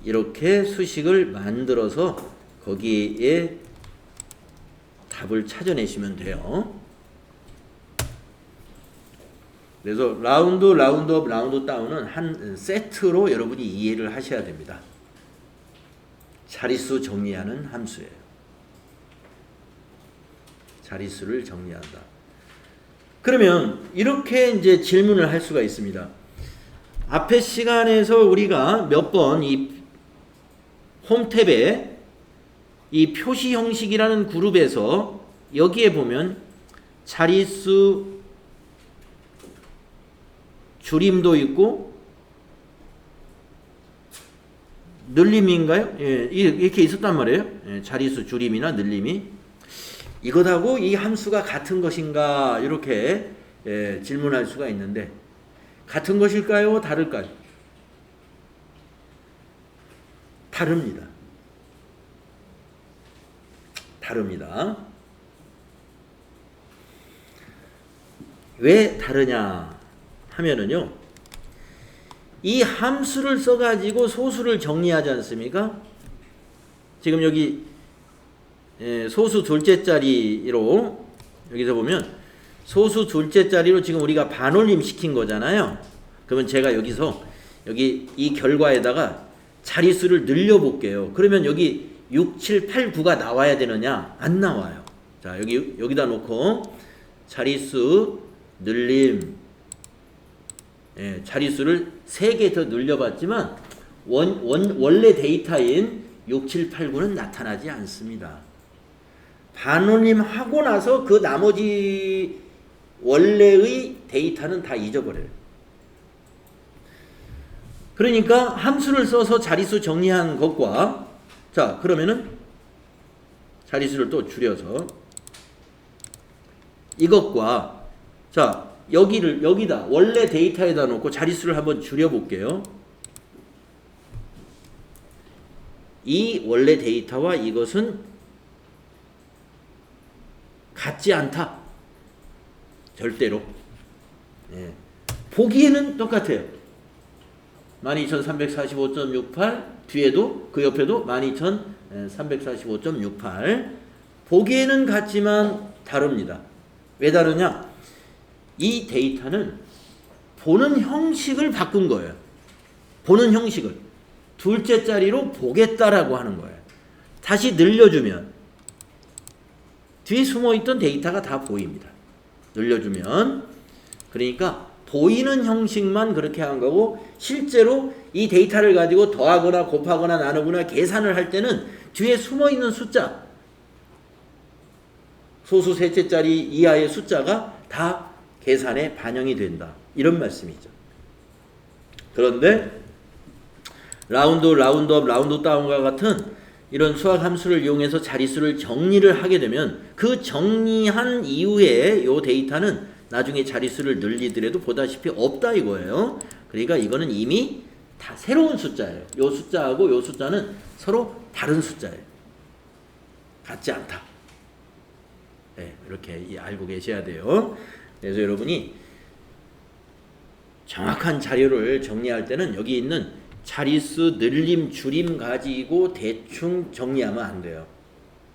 A: 이렇게 수식을 만들어서 거기에 답을 찾아내시면 돼요. 그래서 라운드업, 라운드 다운은 한 세트로 여러분이 이해를 하셔야 됩니다. 자릿수 정리하는 함수예요. 자릿수를 정리한다. 그러면 이렇게 이제 질문을 할 수가 있습니다. 앞에 시간에서 우리가 몇 번 이 홈탭에 이 표시 형식이라는 그룹에서 여기에 보면 자릿수 줄임도 있고 늘림인가요? 예, 이렇게 있었단 말이에요. 예, 자릿수 줄임이나 늘림이 이것하고 이 함수가 같은 것인가 이렇게 예, 질문할 수가 있는데 같은 것일까요? 다를까요? 다릅니다. 다릅니다. 왜 다르냐 하면은요, 이 함수를 써가지고 소수를 정리하지 않습니까? 지금 여기 소수 둘째 자리로 여기서 보면 소수 둘째 자리로 지금 우리가 반올림 시킨 거잖아요. 그러면 제가 여기서 여기 이 결과에다가 자릿수를 늘려 볼게요. 그러면 여기 6, 7, 8, 9가 나와야 되느냐? 안 나와요. 자, 여기다 놓고 자릿수 늘림, 예, 자릿수를 3개 더 늘려봤지만 원래 데이터인 6, 7, 8, 9는 나타나지 않습니다. 반올림 하고 나서 그 나머지 원래의 데이터는 다 잊어버려요. 그러니까 함수를 써서 자릿수 정리한 것과 자 그러면은 자릿수를 또 줄여서 이것과 자 여기다 원래 데이터에다 놓고 자릿수를 한번 줄여볼게요. 이 원래 데이터와 이것은 같지 않다. 절대로. 예. 보기에는 똑같아요. 12345.68 뒤에도 그 옆에도 12345.68 보기에는 같지만 다릅니다. 왜 다르냐? 이 데이터는 보는 형식을 바꾼 거예요. 보는 형식을 둘째 자리로 보겠다라고 하는 거예요. 다시 늘려주면 뒤에 숨어있던 데이터가 다 보입니다. 늘려주면 그러니까 보이는 형식만 그렇게 한 거고 실제로 이 데이터를 가지고 더하거나 곱하거나 나누거나 계산을 할 때는 뒤에 숨어있는 숫자 소수 셋째 자리 이하의 숫자가 다 계산에 반영이 된다. 이런 말씀이죠. 그런데 라운드업, 라운드 다운과 같은 이런 수학 함수를 이용해서 자릿수를 정리를 하게 되면 그 정리한 이후에 이 데이터는 나중에 자릿수를 늘리더라도 보다시피 없다 이거예요. 그러니까 이거는 이미 다 새로운 숫자예요. 이 숫자하고 이 숫자는 서로 다른 숫자예요. 같지 않다. 네, 이렇게 알고 계셔야 돼요. 그래서 여러분이 정확한 자료를 정리할 때는 여기 있는 자릿수 늘림 줄임 가지고 대충 정리하면 안 돼요.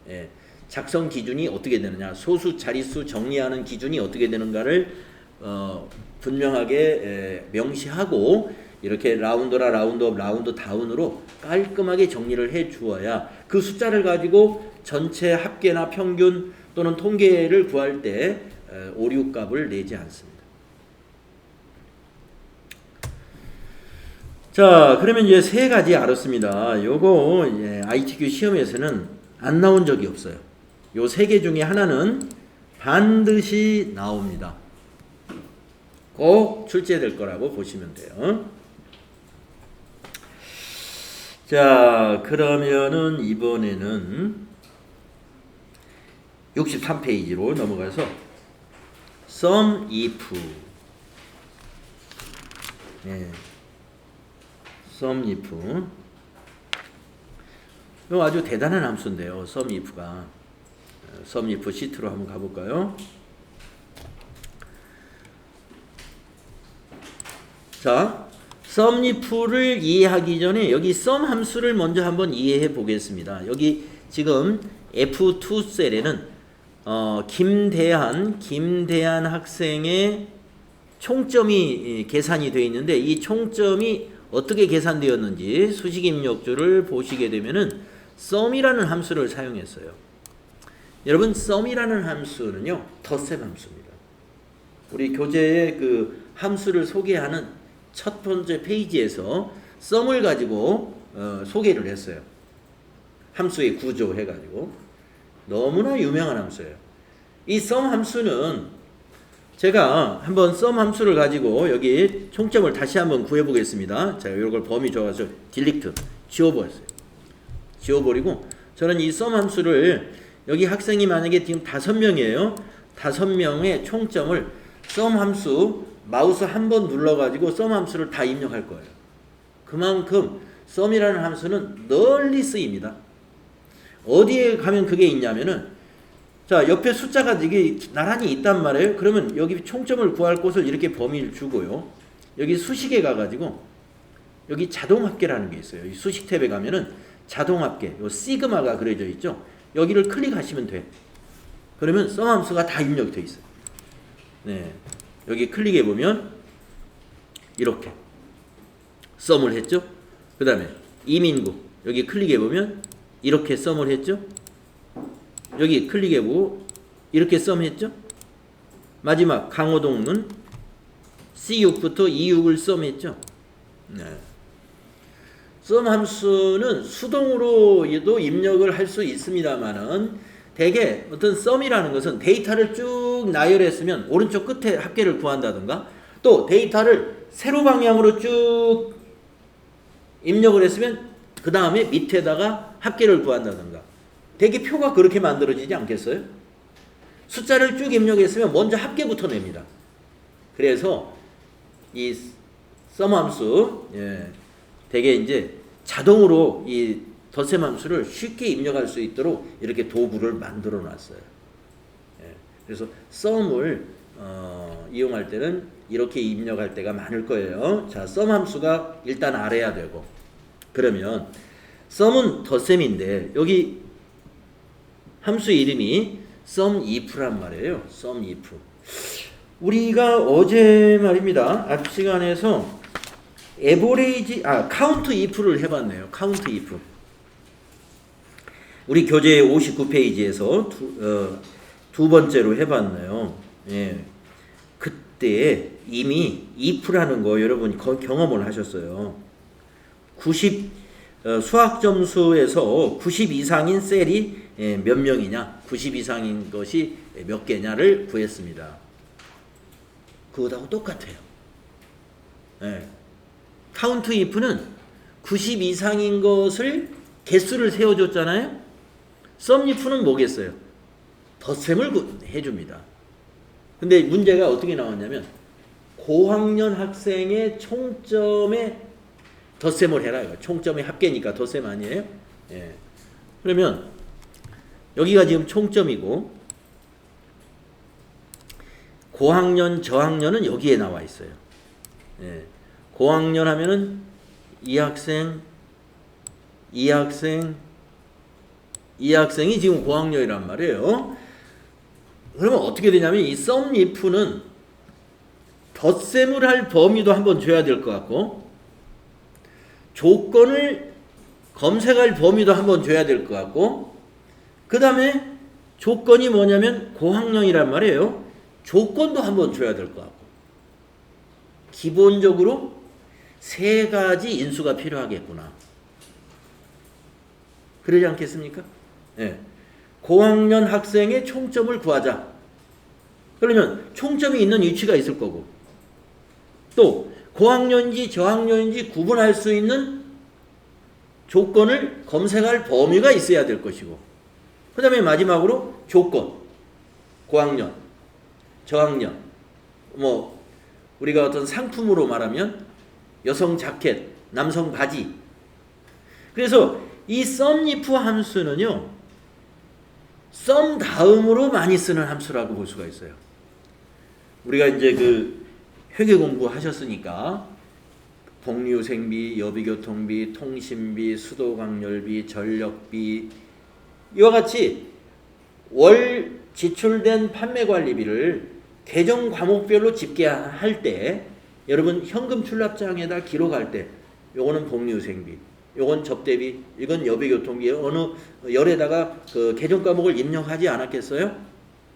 A: 예, 작성 기준이 어떻게 되느냐, 소수 자릿수 정리하는 기준이 어떻게 되는가를 분명하게 명시하고 이렇게 라운드라 라운드업 라운드 다운으로 깔끔하게 정리를 해 주어야 그 숫자를 가지고 전체 합계나 평균 또는 통계를 구할 때 오류 값을 내지 않습니다. 자, 그러면 이제 세 가지 알았습니다. 요거 ITQ 시험에서는 안 나온 적이 없어요. 요 세 개 중에 하나는 반드시 나옵니다. 꼭 출제될 거라고 보시면 돼요. 자, 그러면은 이번에는 63페이지로 넘어가서 sum if sum if 이거 아주 대단한 함수인데요. sum if가 sum if 시트로 한번 가볼까요? 자, sum if를 이해하기 전에 여기 sum 함수를 먼저 한번 이해해 보겠습니다. 여기 지금 F2 셀에는 김대한 학생의 총점이 계산이 되어 있는데 이 총점이 어떻게 계산되었는지 수식 입력줄을 보시게 되면은 sum이라는 함수를 사용했어요. 여러분 sum이라는 함수는요 덧셈 함수입니다. 우리 교재의 그 함수를 소개하는 첫 번째 페이지에서 sum을 가지고 소개를 했어요. 함수의 구조 해가지고 너무나 유명한 함수예요. 이 sum 함수는 제가 한번 sum 함수를 가지고 여기 총점을 다시 한번 구해보겠습니다. 자, 이걸 범위 줘가지고 딜리트 지워버렸어요. 지워버리고 저는 이 sum 함수를 여기 학생이 만약에 지금 5명이에요. 5명의 총점을 sum 함수 마우스 한 번 눌러가지고 sum 함수를 다 입력할 거예요. 그만큼 sum이라는 함수는 널리 쓰입니다. 어디에 가면 그게 있냐면은 자, 옆에 숫자가 이게 나란히 있단 말이에요. 그러면 여기 총점을 구할 곳을 이렇게 범위를 주고요. 여기 수식에 가가지고 여기 자동합계라는 게 있어요. 이 수식 탭에 가면은 자동합계, 요 시그마가 그려져 있죠. 여기를 클릭하시면 돼. 그러면 sum 함수가 다 입력이 돼 있어요. 네, 여기 클릭해 보면 이렇게 sum을 했죠. 그 다음에 이민구 여기 클릭해 보면 이렇게 sum을 했죠. 여기 클릭해보고 이렇게 썸했죠. 마지막 강호동은 C6부터 E6을 썸했죠. 네. 썸 함수는 수동으로도 입력을 할 수 있습니다만은 대개 어떤 썸이라는 것은 데이터를 쭉 나열했으면 오른쪽 끝에 합계를 구한다든가 또 데이터를 세로 방향으로 쭉 입력을 했으면 그 다음에 밑에다가 합계를 구한다든가 대개 표가 그렇게 만들어지지 않겠어요? 숫자를 쭉 입력했으면 먼저 합계부터 냅니다. 그래서 이 sum 함수 대개 이제 자동으로 이 덧셈 함수를 쉽게 입력할 수 있도록 이렇게 도구를 만들어 놨어요. 그래서 sum을 이용할 때는 이렇게 입력할 때가 많을 거예요. 자, sum 함수가 일단 알아야 되고 그러면 sum은 덧셈인데 여기 함수 이름이 sumif란 말이에요. sumif. 우리가 어제 말입니다. 앞 시간에서 countif를 해봤네요. countif. 우리 교재 59페이지에서 두 번째로 해봤네요. 예. 그때 이미 if라는 거 여러분이 경험을 하셨어요. 수학 점수에서 90 이상인 셀이 몇 명이냐, 90 이상인 것이 몇 개냐를 구했습니다. 그거하고 똑같아요. 카운트 if는 90 이상인 것을 개수를 세워줬잖아요. 썸 if는 뭐겠어요? 덧셈을 해줍니다. 근데 문제가 어떻게 나왔냐면 고학년 학생의 총점에 덧셈을 해라. 총점의 합계니까 덧셈 아니에요? 그러면 여기가 지금 총점이고 고학년, 저학년은 여기에 나와 있어요. 고학년 하면은 이 학생이 지금 고학년이란 말이에요. 그러면 어떻게 되냐면 이 sum if는 덧셈을 할 범위도 한번 줘야 될 것 같고 조건을 검색할 범위도 한번 줘야 될 것 같고 그 다음에 조건이 뭐냐면 고학년이란 말이에요. 조건도 한번 줘야 될 것 같고 기본적으로 3가지 인수가 필요하겠구나. 그러지 않겠습니까? 고학년 학생의 총점을 구하자. 그러면 총점이 있는 위치가 있을 거고 또 고학년인지 저학년인지 구분할 수 있는 조건을 검색할 범위가 있어야 될 것이고 그 다음에 마지막으로 조건, 고학년, 저학년 뭐 우리가 어떤 상품으로 말하면 여성 자켓, 남성 바지. 그래서 이 sumif 함수는요 sum 다음으로 많이 쓰는 함수라고 볼 수가 있어요. 우리가 이제 그 회계 공부 하셨으니까 복류생비, 여비교통비, 통신비, 수도강렬비, 전력비 이와 같이 월 지출된 판매관리비를 계정 과목별로 집계할 때 여러분 현금 출납장에다 기록할 때 요거는 복리후생비, 요건 접대비, 이건 여비교통비 어느 열에다가 그 계정 과목을 입력하지 않았겠어요?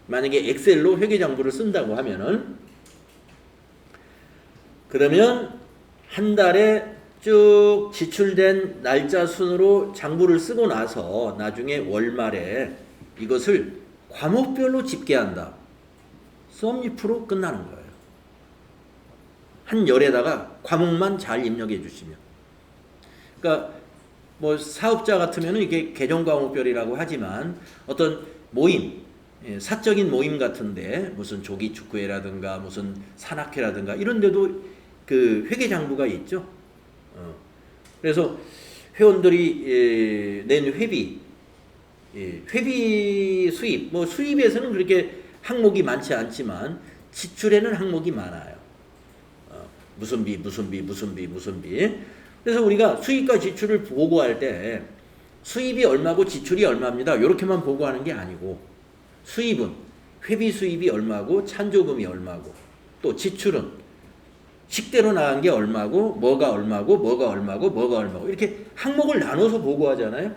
A: 만약에 엑셀로 회계장부를 쓴다고 하면은 그러면 한 달에 쭉 지출된 날짜 순으로 장부를 쓰고 나서 나중에 월말에 이것을 과목별로 집계한다. 썸리프로 끝나는 거예요. 한 열에다가 과목만 잘 입력해 주시면. 그러니까 뭐 사업자 같으면 이게 계정 과목별이라고 하지만 어떤 모임, 사적인 모임 같은데 무슨 조기축구회라든가 무슨 산악회라든가 이런 데도 그 회계장부가 있죠. 그래서 회원들이 낸 회비, 회비 수입, 뭐 수입에서는 그렇게 항목이 많지 않지만 지출에는 항목이 많아요. 무슨 비. 그래서 우리가 수입과 지출을 보고할 때 수입이 얼마고 지출이 얼마입니다. 이렇게만 보고하는 게 아니고 수입은 회비 수입이 얼마고 찬조금이 얼마고 또 지출은 식대로 나간 게 얼마고 뭐가 얼마고 이렇게 항목을 나눠서 보고하잖아요.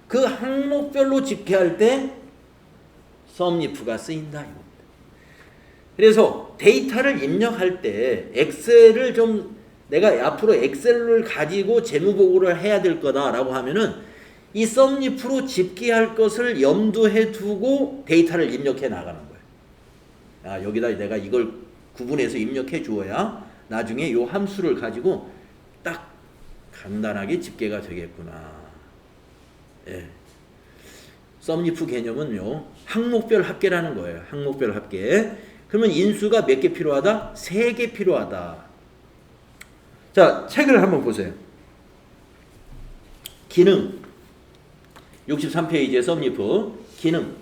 A: 그 항목별로 집계할 때 썸리프가 쓰인다 이겁니다. 그래서 데이터를 입력할 때 엑셀을 좀 내가 앞으로 엑셀을 가지고 재무보고를 해야 될 거다라고 하면은 이 썸리프로 집계할 것을 염두에 두고 데이터를 입력해 나가는 거예요. 여기다 내가 이걸 구분해서 입력해 주어야 나중에 이 함수를 가지고 딱 간단하게 집계가 되겠구나. 예. 썸리프 개념은요, 항목별 합계라는 거예요. 항목별 합계. 그러면 인수가 몇 개 필요하다? 3개 필요하다. 자, 책을 한번 보세요. 기능 63페이지의 썸리프 기능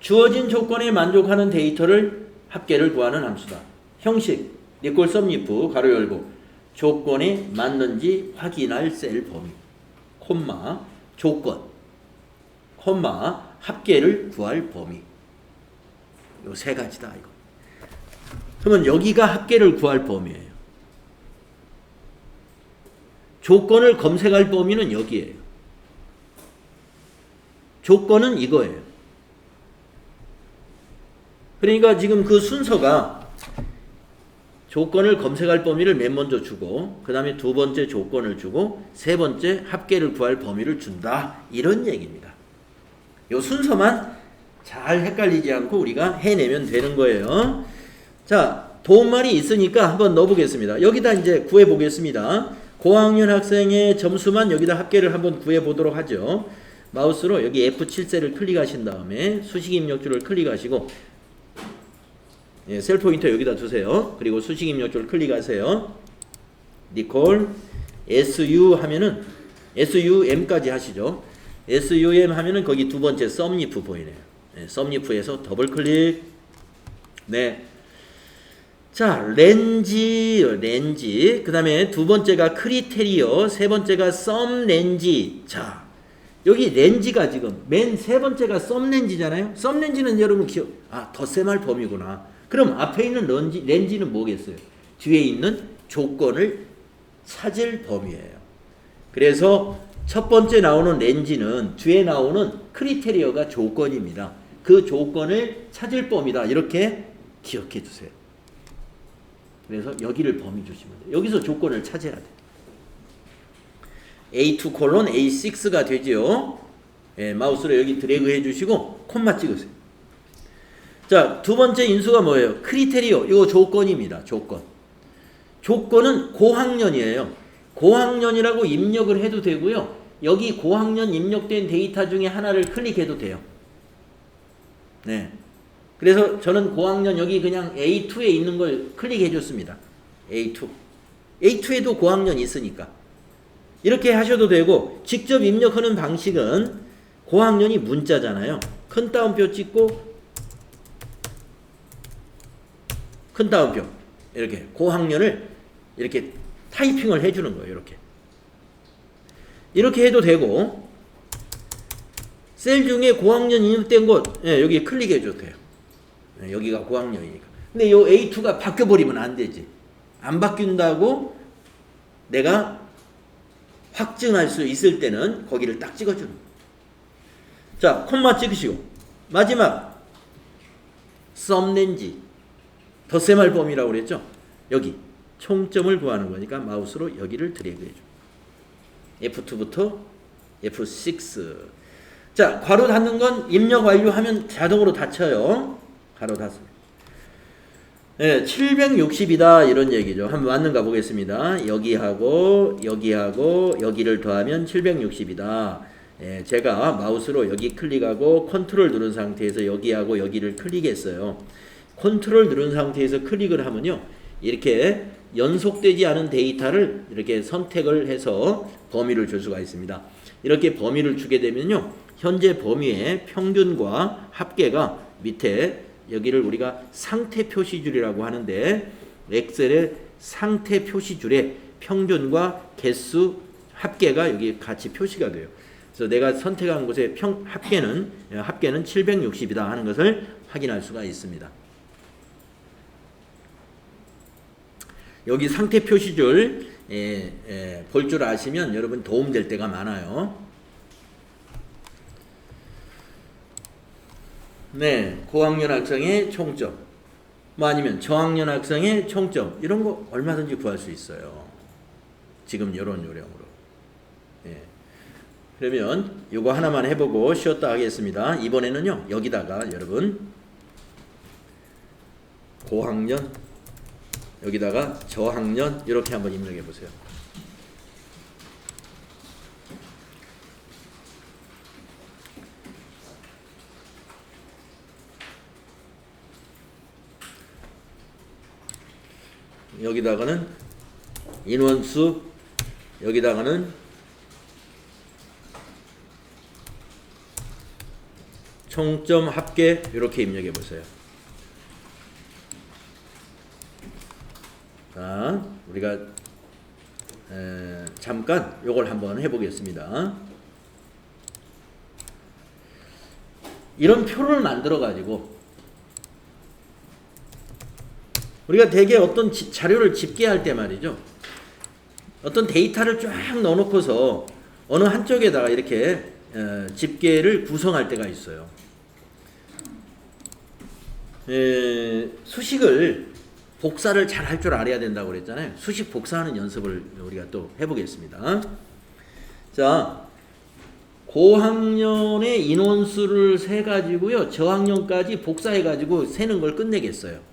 A: 주어진 조건에 만족하는 데이터를 합계를 구하는 함수다. 형식 니꼴 썸리프 가로 열고 조건에 맞는지 확인할 셀 범위 콤마 조건 콤마 합계를 구할 범위 요 3가지다 이거. 그러면 여기가 합계를 구할 범위예요. 조건을 검색할 범위는 여기에요. 조건은 이거예요. 그러니까 지금 그 순서가 조건을 검색할 범위를 맨 먼저 주고 그 다음에 두 번째 조건을 주고 세 번째 합계를 구할 범위를 준다. 이런 얘기입니다. 이 순서만 잘 헷갈리지 않고 우리가 해내면 되는 거예요. 자, 도움말이 있으니까 한번 넣어보겠습니다. 여기다 이제 구해보겠습니다. 고학년 학생의 점수만 여기다 합계를 한번 구해보도록 하죠. 마우스로 여기 F7셀을 클릭하신 다음에 수식 입력줄을 클릭하시고 셀 포인터 여기다 두세요. 그리고 수식 입력줄 클릭하세요. 니콜 SU 하면은 SUM까지 하시죠. SUM 하면은 거기 두 번째 썸리프 보이네요. 썸리프에서 더블 클릭. 네. 자, 렌지. 그 다음에 두 번째가 크리테리어, 세 번째가 썸렌지. 자, 여기 렌지가 지금 맨 세 번째가 썸렌지잖아요. 썸렌지는 여러분 덧셈할 범위구나. 그럼 앞에 있는 렌지는 뭐겠어요? 뒤에 있는 조건을 찾을 범위예요. 그래서 첫 번째 나오는 렌지는 뒤에 나오는 크리테리어가 조건입니다. 그 조건을 찾을 범위다. 이렇게 기억해 주세요. 그래서 여기를 범위 주시면 돼요. 여기서 조건을 찾아야 돼요. A2 콜론 A6가 되죠. 예, 마우스로 여기 드래그 해주시고 콤마 찍으세요. 자, 두 번째 인수가 뭐예요? 크리테리오. 이거 조건입니다. 조건은 고학년이에요. 고학년이라고 입력을 해도 되고요. 여기 고학년 입력된 데이터 중에 하나를 클릭해도 돼요. 네. 그래서 저는 고학년 여기 그냥 A2에 있는 걸 클릭해 줬습니다. A2에도 고학년 있으니까. 이렇게 하셔도 되고 직접 입력하는 방식은 고학년이 문자잖아요. 큰 따옴표 찍고 큰 따옴표 이렇게 고학년을 이렇게 타이핑을 해주는 거예요. 이렇게 해도 되고 셀 중에 고학년 입력된 곳 여기 클릭해 줘도 돼요. 여기가 고학년이니까 근데 요 A2가 바뀌어버리면 안 되지. 안 바뀐다고 내가 확증할 수 있을 때는 거기를 딱 찍어주는 거예요. 자, 콤마 찍으시고 마지막 썸렌지 덧셈할 범위라고 그랬죠. 여기 총점을 구하는 거니까 마우스로 여기를 드래그 해줘. F2부터 F6. 자, 괄호 닫는 건 입력 완료하면 자동으로 닫혀요. 괄호 닫습니다. 네, 760이다 이런 얘기죠. 한번 맞는가 보겠습니다. 여기하고 여기하고 여기를 더하면 760이다. 예, 제가 마우스로 여기 클릭하고 컨트롤 누른 상태에서 여기하고 여기를 클릭했어요. 컨트롤 누른 상태에서 클릭을 하면요, 이렇게 연속되지 않은 데이터를 이렇게 선택을 해서 범위를 줄 수가 있습니다. 이렇게 범위를 주게 되면요, 현재 범위의 평균과 합계가 밑에 여기를 우리가 상태 표시줄이라고 하는데, 엑셀의 상태 표시줄에 평균과 개수, 합계가 여기 같이 표시가 돼요. 그래서 내가 선택한 곳의 합계는 760이다 하는 것을 확인할 수가 있습니다. 여기 상태 표시줄 볼 줄 아시면 여러분 도움될 때가 많아요. 네, 고학년 학생의 총점, 뭐 아니면 저학년 학생의 총점, 이런 거 얼마든지 구할 수 있어요. 지금 이런 요령으로. 예. 그러면 이거 하나만 해보고 쉬었다 하겠습니다. 이번에는요, 여기다가 여러분 고학년, 여기다가 저학년 이렇게 한번 입력해 보세요. 여기다가는 인원수, 여기다가는 총점 합계 이렇게 입력해 보세요. 자, 우리가 잠깐 요걸 한번 해보겠습니다. 이런 표를 만들어 가지고 우리가 대개 어떤 자료를 집계할 때 말이죠, 어떤 데이터를 쫙 넣어놓고서 어느 한쪽에다가 이렇게 집계를 구성할 때가 있어요. 수식을 복사를 잘 할 줄 알아야 된다고 그랬잖아요. 수식 복사하는 연습을 우리가 또 해보겠습니다. 자, 고학년의 인원수를 세 가지고요, 저학년까지 복사해 가지고 세는 걸 끝내겠어요.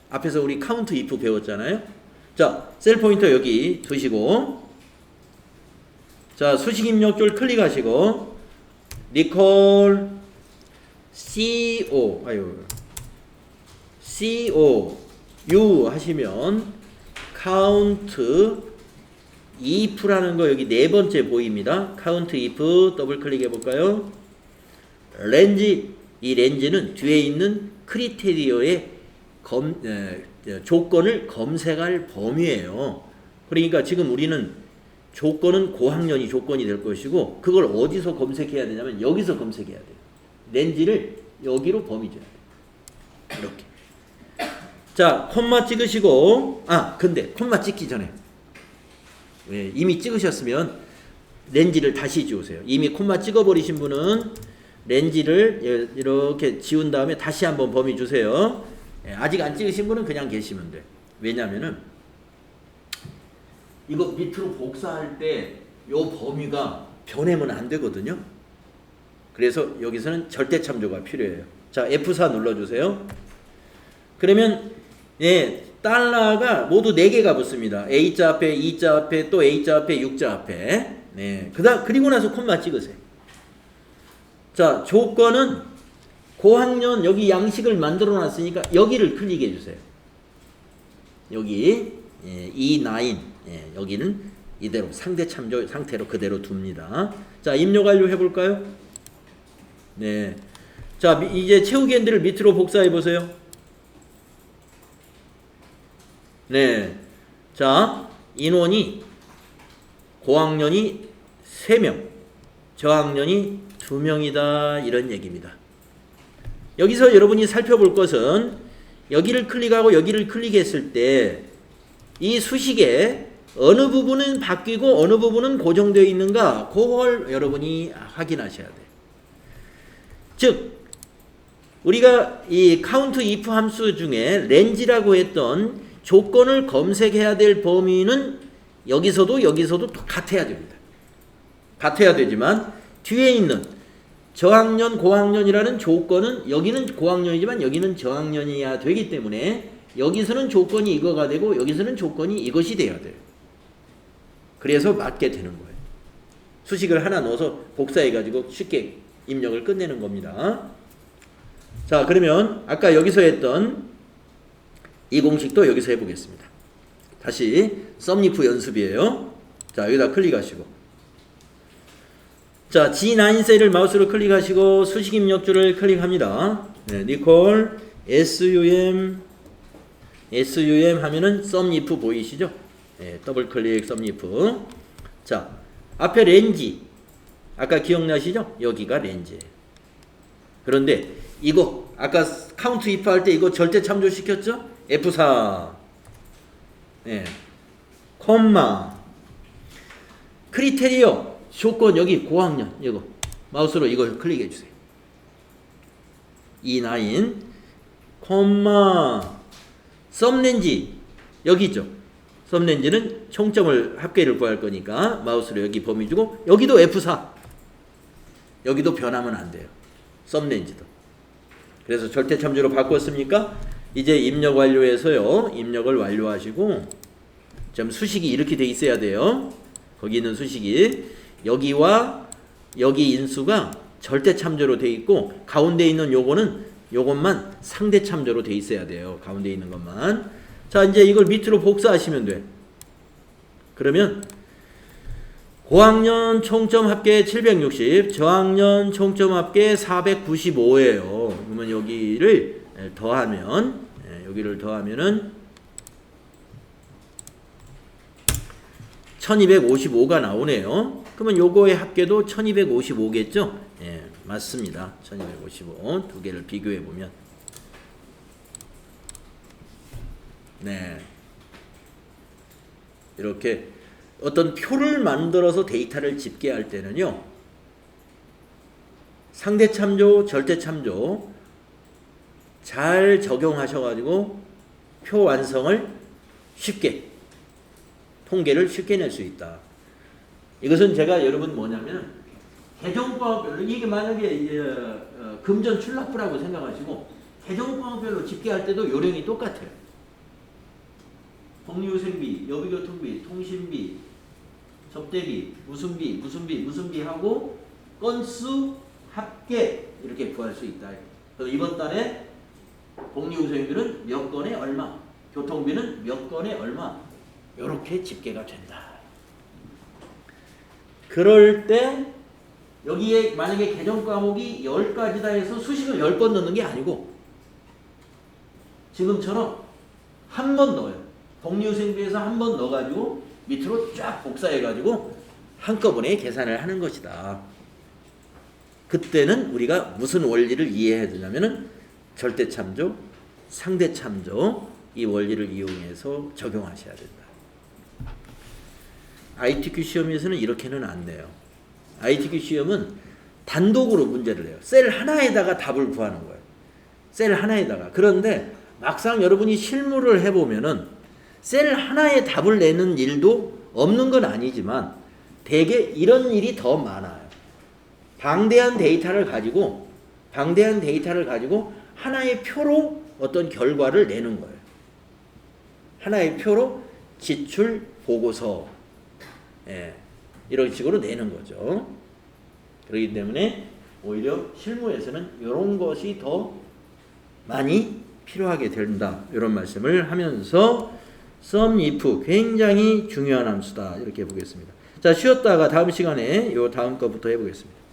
A: 앞에서 우리 카운트 if 배웠잖아요. 자, 셀 포인터 여기 두시고, 자, 수식 입력줄 클릭하시고 recall co 하시면 count if라는 거 여기 네 번째 보입니다. count if 더블 클릭해 볼까요? 렌지, 이 렌지는 뒤에 있는 크리테리어의 조건을 검색할 범위예요. 그러니까 지금 우리는 조건은 고학년이 조건이 될 것이고, 그걸 어디서 검색해야 되냐면 여기서 검색해야 돼요. 렌지를 여기로 범위 줘야 돼요. 이렇게. 자, 콤마 찍으시고, 근데 콤마 찍기 전에 이미 찍으셨으면 렌지를 다시 지우세요. 이미 콤마 찍어버리신 분은 렌지를 이렇게 지운 다음에 다시 한번 범위 주세요. 아직 안 찍으신 분은 그냥 계시면 돼. 왜냐면은 이거 밑으로 복사할 때 요 범위가 변하면 안 되거든요. 그래서 여기서는 절대 참조가 필요해요. 자, F4 눌러주세요. 그러면 달러가 모두 4개가 붙습니다. A자 앞에, E자 앞에, 또 A자 앞에, 6자 앞에. 네. 그리고 나서 콤마 찍으세요. 자, 조건은 고학년, 여기 양식을 만들어 놨으니까 여기를 클릭해 주세요. 여기 E9, 여기는 이대로 상대 참조 상태로 그대로 둡니다. 자, 입력 완료 해볼까요? 네. 자, 이제 채우기 핸들을 밑으로 복사해 보세요. 네. 자, 인원이 고학년이 3명, 저학년이 2명이다 이런 얘기입니다. 여기서 여러분이 살펴볼 것은 여기를 클릭하고 여기를 클릭했을 때 이 수식에 어느 부분은 바뀌고 어느 부분은 고정되어 있는가 그걸 여러분이 확인하셔야 돼요. 즉 우리가 이 count if 함수 중에 range라고 했던 조건을 검색해야 될 범위는 여기서도 같아야 됩니다. 같아야 되지만 뒤에 있는 저학년, 고학년이라는 조건은 여기는 고학년이지만 여기는 저학년이어야 되기 때문에 여기서는 조건이 이거가 되고 여기서는 조건이 이것이 돼야 돼요. 그래서 맞게 되는 거예요. 수식을 하나 넣어서 복사해가지고 쉽게 입력을 끝내는 겁니다. 자, 그러면 아까 여기서 했던 이 공식도 여기서 해보겠습니다. 다시 썸리프 연습이에요. 자, 여기다 클릭하시고 자, G9 셀을 마우스로 클릭하시고 수식 입력줄을 클릭합니다. 네, 니콜 SUM 하면은 썸리프 보이시죠? 네, 더블 클릭 썸리프. 자, 앞에 렌지 아까 기억나시죠? 여기가 렌지예요. 그런데 이거 아까 카운트 if 할 때 이거 절대 참조시켰죠? F4 네, 콤마 크리테리어 조건 여기 고학년 이거 마우스로 이걸 클릭해 주세요. E9 콤마 썸렌지 여기 있죠. 썸렌지는 총점을 합계를 구할 거니까 마우스로 여기 범위 주고 여기도 F4 여기도 변하면 안 돼요. 썸렌지도. 그래서 절대 참조로 바꿨습니까? 이제 입력 완료해서요. 입력을 완료하시고 지금 수식이 이렇게 돼 있어야 돼요. 거기 있는 수식이 여기와 여기 인수가 절대 참조로 돼 있고 가운데 있는 요것만 상대 참조로 돼 있어야 돼요. 가운데 있는 것만. 자, 이제 이걸 밑으로 복사하시면 돼. 그러면 고학년 총점 합계 760, 저학년 총점 합계 495예요. 그러면 여기를 더하면 여기를 더하면은 1255가 나오네요. 그러면 요거의 합계도 1255겠죠? 예, 맞습니다. 1255. 두 개를 비교해 보면 네. 이렇게 어떤 표를 만들어서 데이터를 집계할 때는요. 상대 참조, 절대 참조 잘 적용하셔가지고 표 완성을 쉽게 통계를 쉽게 낼 수 있다. 이것은 제가 여러분 뭐냐면 개정과학별로 이게 만약에 금전 출납부라고 생각하시고 개정과학별로 집계할 때도 요령이 똑같아요. 복리후생비, 여비교통비, 통신비, 접대비, 무슨 비 하고 건수 합계 이렇게 구할 수 있다. 그래서 이번 달에 복리후생비는 몇 건에 얼마, 교통비는 몇 건에 얼마 이렇게 집계가 된다. 그럴 때 여기에 만약에 개정 과목이 10가지다 해서 수식을 10번 넣는 게 아니고 지금처럼 한 번 넣어요. 복리후생비에서 한 번 넣어가지고 밑으로 쫙 복사해가지고 한꺼번에 계산을 하는 것이다. 그때는 우리가 무슨 원리를 이해해야 되냐면은 절대참조, 상대참조 이 원리를 이용해서 적용하셔야 된다. ITQ 시험에서는 이렇게는 안 돼요. ITQ 시험은 단독으로 문제를 내요. 셀 하나에다가 답을 구하는 거예요. 셀 하나에다가. 그런데 막상 여러분이 실무를 해보면은 셀 하나에 답을 내는 일도 없는 건 아니지만 대개 이런 일이 더 많아요. 방대한 데이터를 가지고 하나의 표로 어떤 결과를 내는 거예요. 하나의 표로 지출 보고서 이런 식으로 내는 거죠. 그렇기 때문에 오히려 실무에서는 이런 것이 더 많이 필요하게 된다. 이런 말씀을 하면서 sum if 굉장히 중요한 함수다. 이렇게 보겠습니다. 자, 쉬었다가 다음 시간에 요 다음 거부터 해보겠습니다.